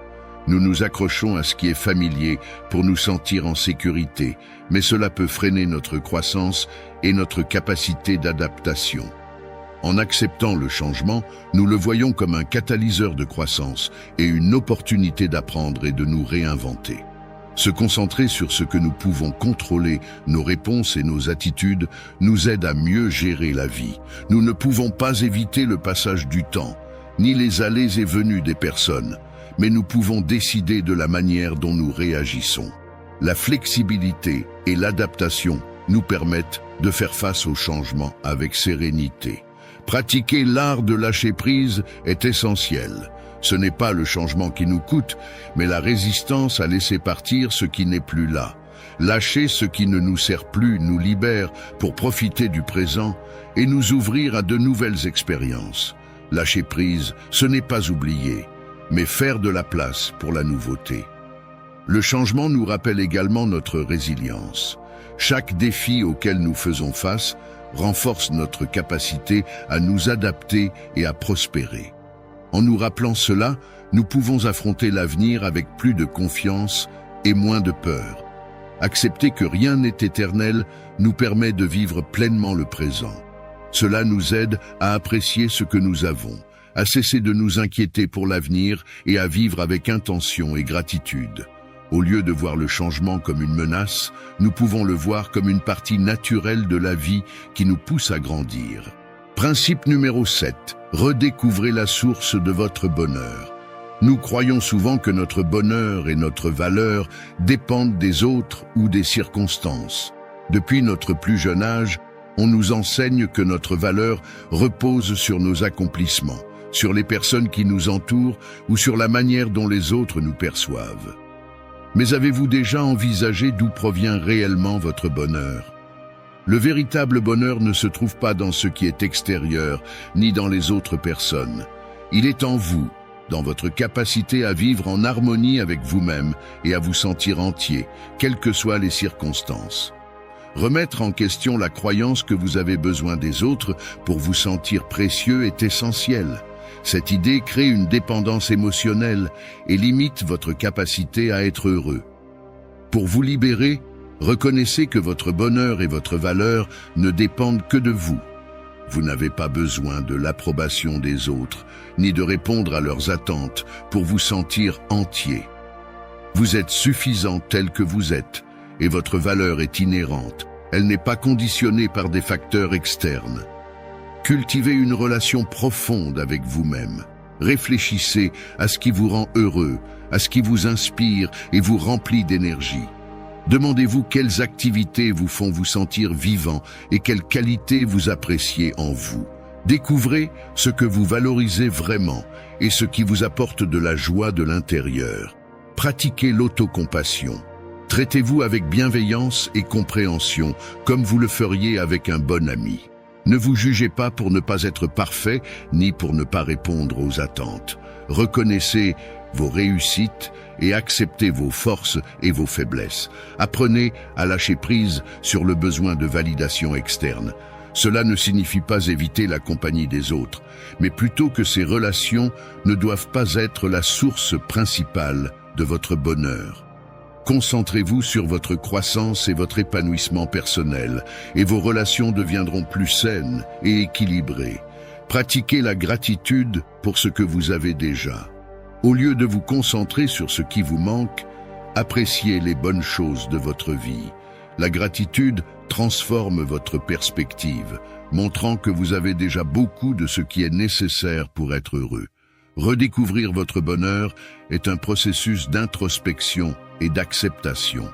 Nous nous accrochons à ce qui est familier pour nous sentir en sécurité, mais cela peut freiner notre croissance et notre capacité d'adaptation. En acceptant le changement, nous le voyons comme un catalyseur de croissance et une opportunité d'apprendre et de nous réinventer. Se concentrer sur ce que nous pouvons contrôler, nos réponses et nos attitudes, nous aide à mieux gérer la vie. Nous ne pouvons pas éviter le passage du temps, ni les allées et venues des personnes, mais nous pouvons décider de la manière dont nous réagissons. La flexibilité et l'adaptation nous permettent de faire face aux changements avec sérénité. Pratiquer l'art de lâcher prise est essentiel. Ce n'est pas le changement qui nous coûte, mais la résistance à laisser partir ce qui n'est plus là. Lâcher ce qui ne nous sert plus nous libère pour profiter du présent et nous ouvrir à de nouvelles expériences. Lâcher prise, ce n'est pas oublier, mais faire de la place pour la nouveauté. Le changement nous rappelle également notre résilience. Chaque défi auquel nous faisons face renforce notre capacité à nous adapter et à prospérer. En nous rappelant cela, nous pouvons affronter l'avenir avec plus de confiance et moins de peur. Accepter que rien n'est éternel nous permet de vivre pleinement le présent. Cela nous aide à apprécier ce que nous avons, à cesser de nous inquiéter pour l'avenir et à vivre avec intention et gratitude. Au lieu de voir le changement comme une menace, nous pouvons le voir comme une partie naturelle de la vie qui nous pousse à grandir. Principe numéro 7. Redécouvrez la source de votre bonheur. Nous croyons souvent que notre bonheur et notre valeur dépendent des autres ou des circonstances. Depuis notre plus jeune âge, on nous enseigne que notre valeur repose sur nos accomplissements, sur les personnes qui nous entourent ou sur la manière dont les autres nous perçoivent. Mais avez-vous déjà envisagé d'où provient réellement votre bonheur ? Le véritable bonheur ne se trouve pas dans ce qui est extérieur, ni dans les autres personnes. Il est en vous, dans votre capacité à vivre en harmonie avec vous-même et à vous sentir entier, quelles que soient les circonstances. Remettre en question la croyance que vous avez besoin des autres pour vous sentir précieux est essentiel. Cette idée crée une dépendance émotionnelle et limite votre capacité à être heureux. Pour vous libérer, reconnaissez que votre bonheur et votre valeur ne dépendent que de vous. Vous n'avez pas besoin de l'approbation des autres, ni de répondre à leurs attentes pour vous sentir entier. Vous êtes suffisant tel que vous êtes, et votre valeur est inhérente. Elle n'est pas conditionnée par des facteurs externes. Cultivez une relation profonde avec vous-même. Réfléchissez à ce qui vous rend heureux, à ce qui vous inspire et vous remplit d'énergie. Demandez-vous quelles activités vous font vous sentir vivant et quelles qualités vous appréciez en vous. Découvrez ce que vous valorisez vraiment et ce qui vous apporte de la joie de l'intérieur. Pratiquez l'autocompassion. Traitez-vous avec bienveillance et compréhension, comme vous le feriez avec un bon ami. Ne vous jugez pas pour ne pas être parfait, ni pour ne pas répondre aux attentes. Reconnaissez vos réussites et acceptez vos forces et vos faiblesses. Apprenez à lâcher prise sur le besoin de validation externe. Cela ne signifie pas éviter la compagnie des autres, mais plutôt que ces relations ne doivent pas être la source principale de votre bonheur. Concentrez-vous sur votre croissance et votre épanouissement personnel, et vos relations deviendront plus saines et équilibrées. Pratiquez la gratitude pour ce que vous avez déjà. Au lieu de vous concentrer sur ce qui vous manque, appréciez les bonnes choses de votre vie. La gratitude transforme votre perspective, montrant que vous avez déjà beaucoup de ce qui est nécessaire pour être heureux. Redécouvrir votre bonheur est un processus d'introspection et d'acceptation.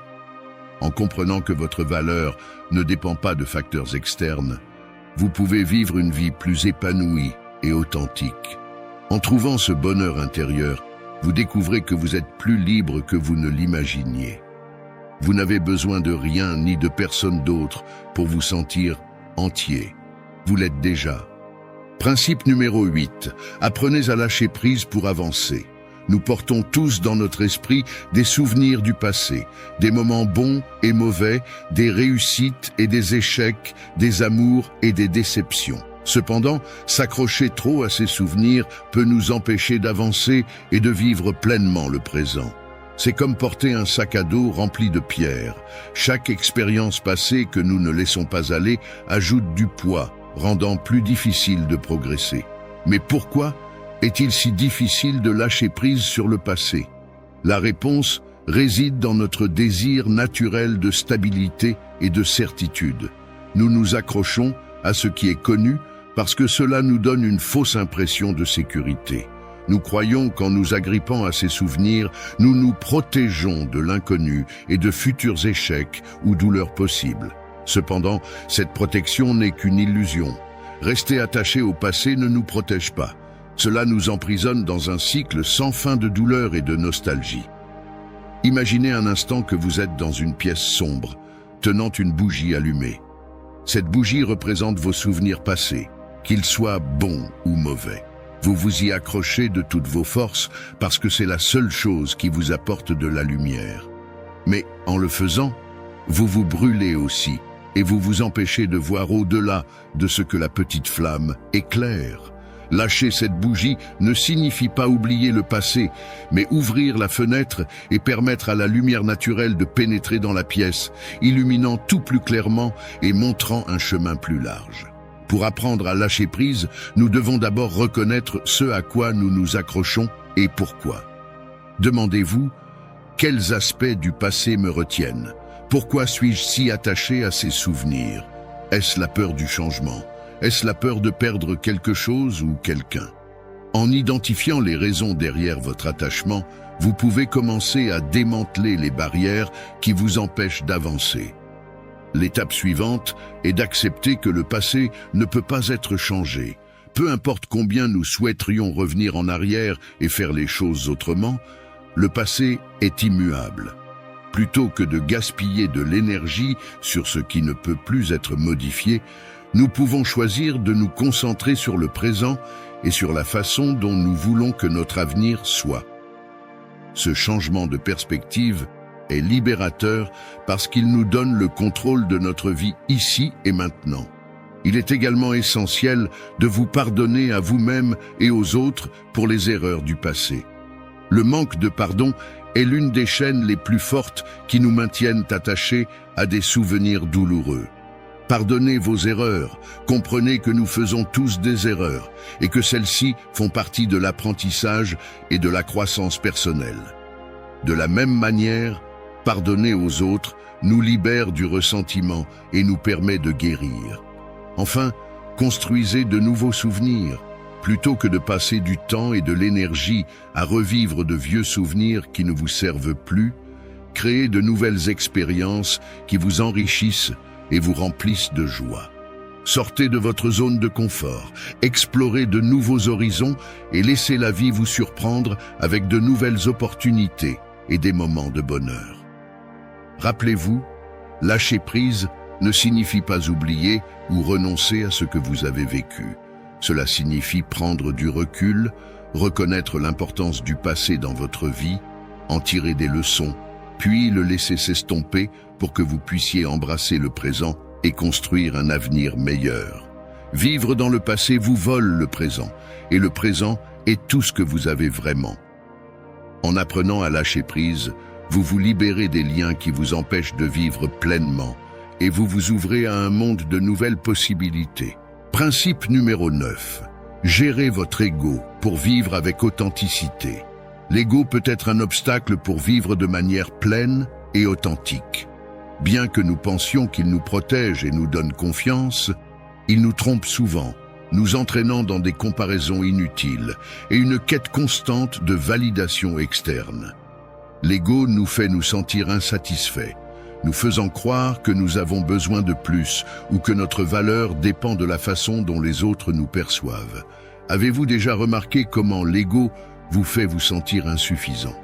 En comprenant que votre valeur ne dépend pas de facteurs externes, vous pouvez vivre une vie plus épanouie et authentique. En trouvant ce bonheur intérieur, vous découvrez que vous êtes plus libre que vous ne l'imaginiez. Vous n'avez besoin de rien ni de personne d'autre pour vous sentir entier. Vous l'êtes déjà. Principe numéro 8. Apprenez à lâcher prise pour avancer. Nous portons tous dans notre esprit des souvenirs du passé, des moments bons et mauvais, des réussites et des échecs, des amours et des déceptions. Cependant, s'accrocher trop à ces souvenirs peut nous empêcher d'avancer et de vivre pleinement le présent. C'est comme porter un sac à dos rempli de pierres. Chaque expérience passée que nous ne laissons pas aller ajoute du poids, rendant plus difficile de progresser. Mais pourquoi est-il si difficile de lâcher prise sur le passé? La réponse réside dans notre désir naturel de stabilité et de certitude. Nous nous accrochons à ce qui est connu parce que cela nous donne une fausse impression de sécurité. Nous croyons qu'en nous agrippant à ces souvenirs, nous nous protégeons de l'inconnu et de futurs échecs ou douleurs possibles. Cependant, cette protection n'est qu'une illusion. Rester attaché au passé ne nous protège pas. Cela nous emprisonne dans un cycle sans fin de douleur et de nostalgie. Imaginez un instant que vous êtes dans une pièce sombre, tenant une bougie allumée. Cette bougie représente vos souvenirs passés, qu'ils soient bons ou mauvais. Vous vous y accrochez de toutes vos forces parce que c'est la seule chose qui vous apporte de la lumière. Mais en le faisant, vous vous brûlez aussi et vous vous empêchez de voir au-delà de ce que la petite flamme éclaire. Lâcher cette bougie ne signifie pas oublier le passé, mais ouvrir la fenêtre et permettre à la lumière naturelle de pénétrer dans la pièce, illuminant tout plus clairement et montrant un chemin plus large. Pour apprendre à lâcher prise, nous devons d'abord reconnaître ce à quoi nous nous accrochons et pourquoi. Demandez-vous, quels aspects du passé me retiennent? Pourquoi suis-je si attaché à ces souvenirs? Est-ce la peur du changement? Est-ce la peur de perdre quelque chose ou quelqu'un? En identifiant les raisons derrière votre attachement, vous pouvez commencer à démanteler les barrières qui vous empêchent d'avancer. L'étape suivante est d'accepter que le passé ne peut pas être changé. Peu importe combien nous souhaiterions revenir en arrière et faire les choses autrement, le passé est immuable. Plutôt que de gaspiller de l'énergie sur ce qui ne peut plus être modifié, nous pouvons choisir de nous concentrer sur le présent et sur la façon dont nous voulons que notre avenir soit. Ce changement de perspective est libérateur parce qu'il nous donne le contrôle de notre vie ici et maintenant. Il est également essentiel de vous pardonner à vous-même et aux autres pour les erreurs du passé. Le manque de pardon est l'une des chaînes les plus fortes qui nous maintiennent attachés à des souvenirs douloureux. Pardonnez vos erreurs, comprenez que nous faisons tous des erreurs et que celles-ci font partie de l'apprentissage et de la croissance personnelle. De la même manière, pardonner aux autres nous libère du ressentiment et nous permet de guérir. Enfin, construisez de nouveaux souvenirs. Plutôt que de passer du temps et de l'énergie à revivre de vieux souvenirs qui ne vous servent plus, créez de nouvelles expériences qui vous enrichissent et vous remplissent de joie. Sortez de votre zone de confort, explorez de nouveaux horizons et laissez la vie vous surprendre avec de nouvelles opportunités et des moments de bonheur. Rappelez-vous, lâcher prise ne signifie pas oublier ou renoncer à ce que vous avez vécu. Cela signifie prendre du recul, reconnaître l'importance du passé dans votre vie, en tirer des leçons, puis le laisser s'estomper pour que vous puissiez embrasser le présent et construire un avenir meilleur. Vivre dans le passé vous vole le présent, et le présent est tout ce que vous avez vraiment. En apprenant à lâcher prise, vous vous libérez des liens qui vous empêchent de vivre pleinement et vous vous ouvrez à un monde de nouvelles possibilités. Principe numéro 9. Gérez votre ego pour vivre avec authenticité. L'ego peut être un obstacle pour vivre de manière pleine et authentique. Bien que nous pensions qu'il nous protège et nous donne confiance, il nous trompe souvent, nous entraînant dans des comparaisons inutiles et une quête constante de validation externe. L'ego nous fait nous sentir insatisfaits, nous faisant croire que nous avons besoin de plus ou que notre valeur dépend de la façon dont les autres nous perçoivent. Avez-vous déjà remarqué comment l'ego vous fait vous sentir insuffisant?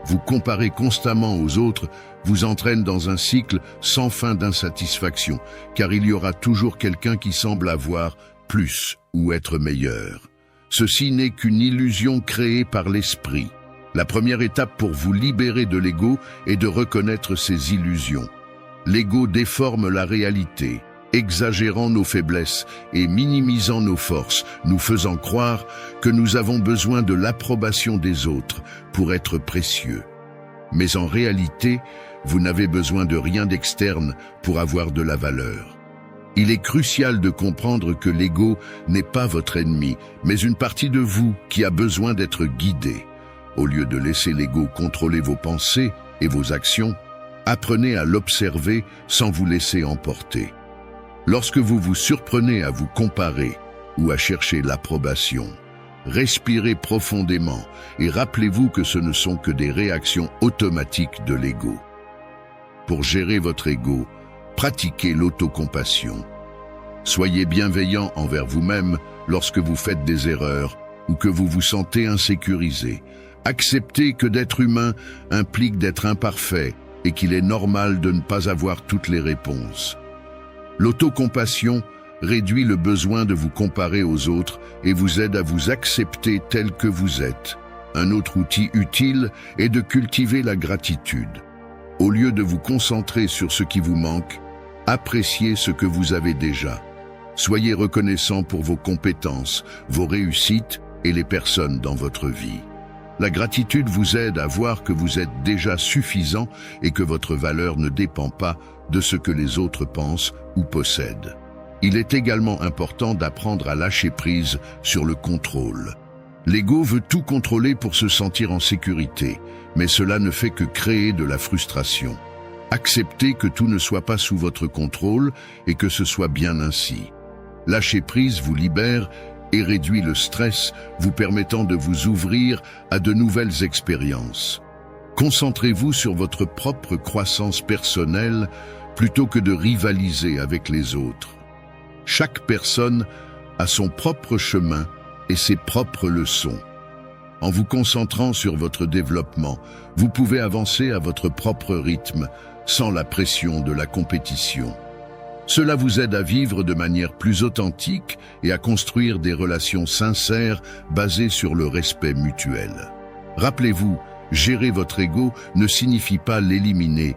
Vous comparer constamment aux autres vous entraîne dans un cycle sans fin d'insatisfaction, car il y aura toujours quelqu'un qui semble avoir plus ou être meilleur. Ceci n'est qu'une illusion créée par l'esprit. La première étape pour vous libérer de l'ego est de reconnaître ces illusions. L'ego déforme la réalité, exagérant nos faiblesses et minimisant nos forces, nous faisant croire que nous avons besoin de l'approbation des autres pour être précieux. Mais en réalité, vous n'avez besoin de rien d'externe pour avoir de la valeur. Il est crucial de comprendre que l'ego n'est pas votre ennemi, mais une partie de vous qui a besoin d'être guidée. Au lieu de laisser l'ego contrôler vos pensées et vos actions, apprenez à l'observer sans vous laisser emporter. Lorsque vous vous surprenez à vous comparer ou à chercher l'approbation, respirez profondément et rappelez-vous que ce ne sont que des réactions automatiques de l'ego. Pour gérer votre ego, pratiquez l'autocompassion. Soyez bienveillant envers vous-même lorsque vous faites des erreurs ou que vous vous sentez insécurisé. Acceptez que d'être humain implique d'être imparfait et qu'il est normal de ne pas avoir toutes les réponses. L'autocompassion réduit le besoin de vous comparer aux autres et vous aide à vous accepter tel que vous êtes. Un autre outil utile est de cultiver la gratitude. Au lieu de vous concentrer sur ce qui vous manque, appréciez ce que vous avez déjà. Soyez reconnaissant pour vos compétences, vos réussites et les personnes dans votre vie. La gratitude vous aide à voir que vous êtes déjà suffisant et que votre valeur ne dépend pas de ce que les autres pensent ou possèdent. Il est également important d'apprendre à lâcher prise sur le contrôle. L'ego veut tout contrôler pour se sentir en sécurité, mais cela ne fait que créer de la frustration. Acceptez que tout ne soit pas sous votre contrôle et que ce soit bien ainsi. Lâcher prise vous libère et réduit le stress, vous permettant de vous ouvrir à de nouvelles expériences. Concentrez-vous sur votre propre croissance personnelle plutôt que de rivaliser avec les autres. Chaque personne a son propre chemin et ses propres leçons. En vous concentrant sur votre développement, vous pouvez avancer à votre propre rythme, sans la pression de la compétition. Cela vous aide à vivre de manière plus authentique et à construire des relations sincères basées sur le respect mutuel. Rappelez-vous, gérer votre ego ne signifie pas l'éliminer,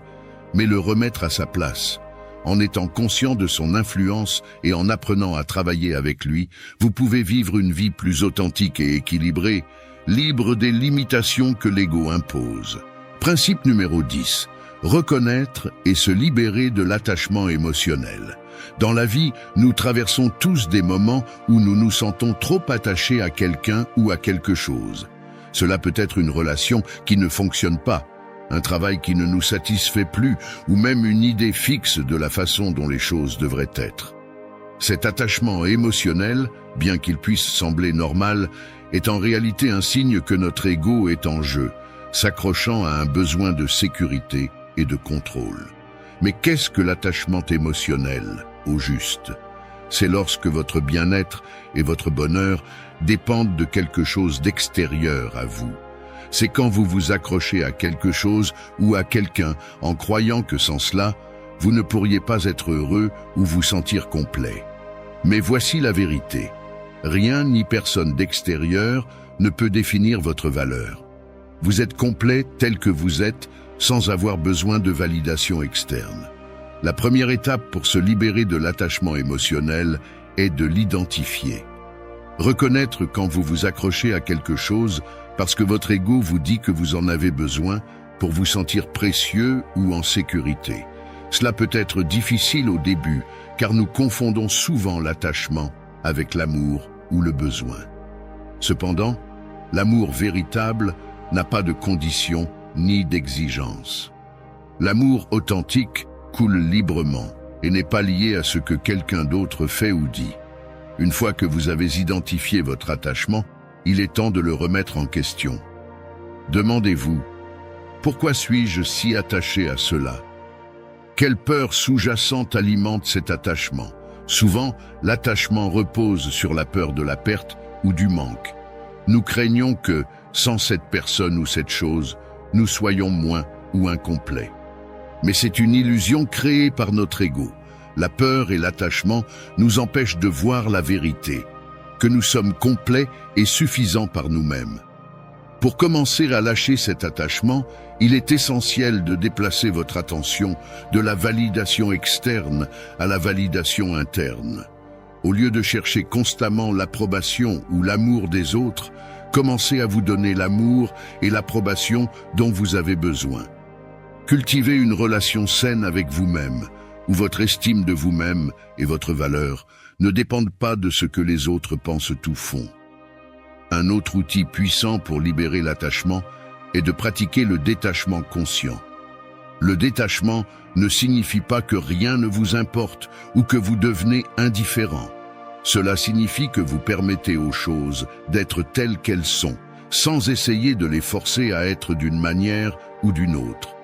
mais le remettre à sa place. En étant conscient de son influence et en apprenant à travailler avec lui, vous pouvez vivre une vie plus authentique et équilibrée, libre des limitations que l'ego impose. Principe numéro 10. Reconnaître et se libérer de l'attachement émotionnel. Dans la vie, nous traversons tous des moments où nous nous sentons trop attachés à quelqu'un ou à quelque chose. Cela peut être une relation qui ne fonctionne pas, un travail qui ne nous satisfait plus ou même une idée fixe de la façon dont les choses devraient être. Cet attachement émotionnel, bien qu'il puisse sembler normal, est en réalité un signe que notre ego est en jeu, s'accrochant à un besoin de sécurité et de contrôle. Mais qu'est-ce que l'attachement émotionnel, au juste? C'est lorsque votre bien-être et votre bonheur dépendent de quelque chose d'extérieur à vous. C'est quand vous vous accrochez à quelque chose ou à quelqu'un en croyant que sans cela, vous ne pourriez pas être heureux ou vous sentir complet. Mais voici la vérité. Rien ni personne d'extérieur ne peut définir votre valeur. Vous êtes complet tel que vous êtes, sans avoir besoin de validation externe. La première étape pour se libérer de l'attachement émotionnel est de l'identifier. Reconnaître quand vous vous accrochez à quelque chose parce que votre ego vous dit que vous en avez besoin pour vous sentir précieux ou en sécurité. Cela peut être difficile au début, car nous confondons souvent l'attachement avec l'amour ou le besoin. Cependant, l'amour véritable n'a pas de conditions ni d'exigences. L'amour authentique coule librement et n'est pas lié à ce que quelqu'un d'autre fait ou dit. Une fois que vous avez identifié votre attachement, il est temps de le remettre en question. Demandez-vous, pourquoi suis-je si attaché à cela? Quelle peur sous-jacente alimente cet attachement? Souvent, l'attachement repose sur la peur de la perte ou du manque. Nous craignons que, sans cette personne ou cette chose, nous soyons moins ou incomplets. Mais c'est une illusion créée par notre ego. La peur et l'attachement nous empêchent de voir la vérité, que nous sommes complets et suffisants par nous-mêmes. Pour commencer à lâcher cet attachement, il est essentiel de déplacer votre attention de la validation externe à la validation interne. Au lieu de chercher constamment l'approbation ou l'amour des autres, commencez à vous donner l'amour et l'approbation dont vous avez besoin. Cultivez une relation saine avec vous-même, où votre estime de vous-même et votre valeur ne dépendent pas de ce que les autres pensent ou font. Un autre outil puissant pour libérer l'attachement est de pratiquer le détachement conscient. Le détachement ne signifie pas que rien ne vous importe ou que vous devenez indifférent. Cela signifie que vous permettez aux choses d'être telles qu'elles sont, sans essayer de les forcer à être d'une manière ou d'une autre.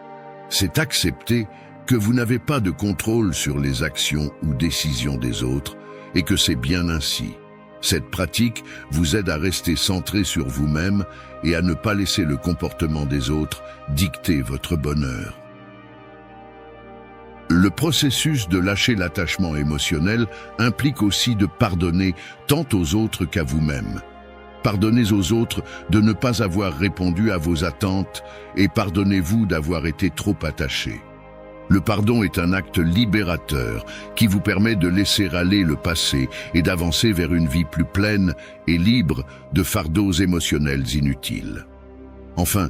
C'est accepter que vous n'avez pas de contrôle sur les actions ou décisions des autres et que c'est bien ainsi. Cette pratique vous aide à rester centré sur vous-même et à ne pas laisser le comportement des autres dicter votre bonheur. Le processus de lâcher l'attachement émotionnel implique aussi de pardonner tant aux autres qu'à vous-même. Pardonnez aux autres de ne pas avoir répondu à vos attentes et pardonnez-vous d'avoir été trop attaché. Le pardon est un acte libérateur qui vous permet de laisser aller le passé et d'avancer vers une vie plus pleine et libre de fardeaux émotionnels inutiles. Enfin,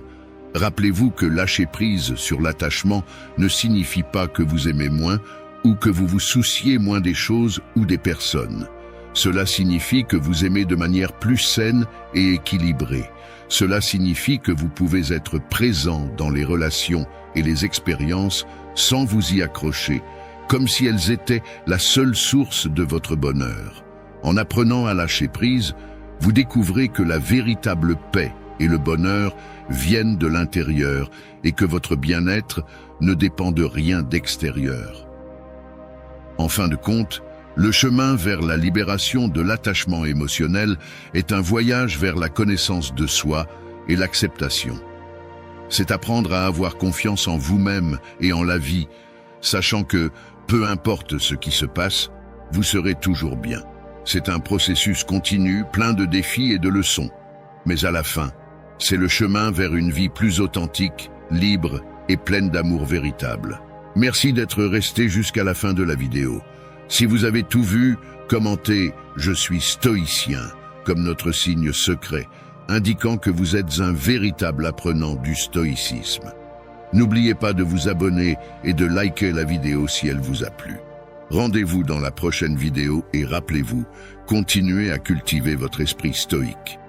rappelez-vous que lâcher prise sur l'attachement ne signifie pas que vous aimez moins ou que vous vous souciez moins des choses ou des personnes. Cela signifie que vous aimez de manière plus saine et équilibrée. Cela signifie que vous pouvez être présent dans les relations et les expériences sans vous y accrocher, comme si elles étaient la seule source de votre bonheur. En apprenant à lâcher prise, vous découvrez que la véritable paix et le bonheur viennent de l'intérieur et que votre bien-être ne dépend de rien d'extérieur. En fin de compte, le chemin vers la libération de l'attachement émotionnel est un voyage vers la connaissance de soi et l'acceptation. C'est apprendre à avoir confiance en vous-même et en la vie, sachant que, peu importe ce qui se passe, vous serez toujours bien. C'est un processus continu, plein de défis et de leçons. Mais à la fin, c'est le chemin vers une vie plus authentique, libre et pleine d'amour véritable. Merci d'être resté jusqu'à la fin de la vidéo. Si vous avez tout vu, commentez « Je suis stoïcien » comme notre signe secret, indiquant que vous êtes un véritable apprenant du stoïcisme. N'oubliez pas de vous abonner et de liker la vidéo si elle vous a plu. Rendez-vous dans la prochaine vidéo et rappelez-vous, continuez à cultiver votre esprit stoïque.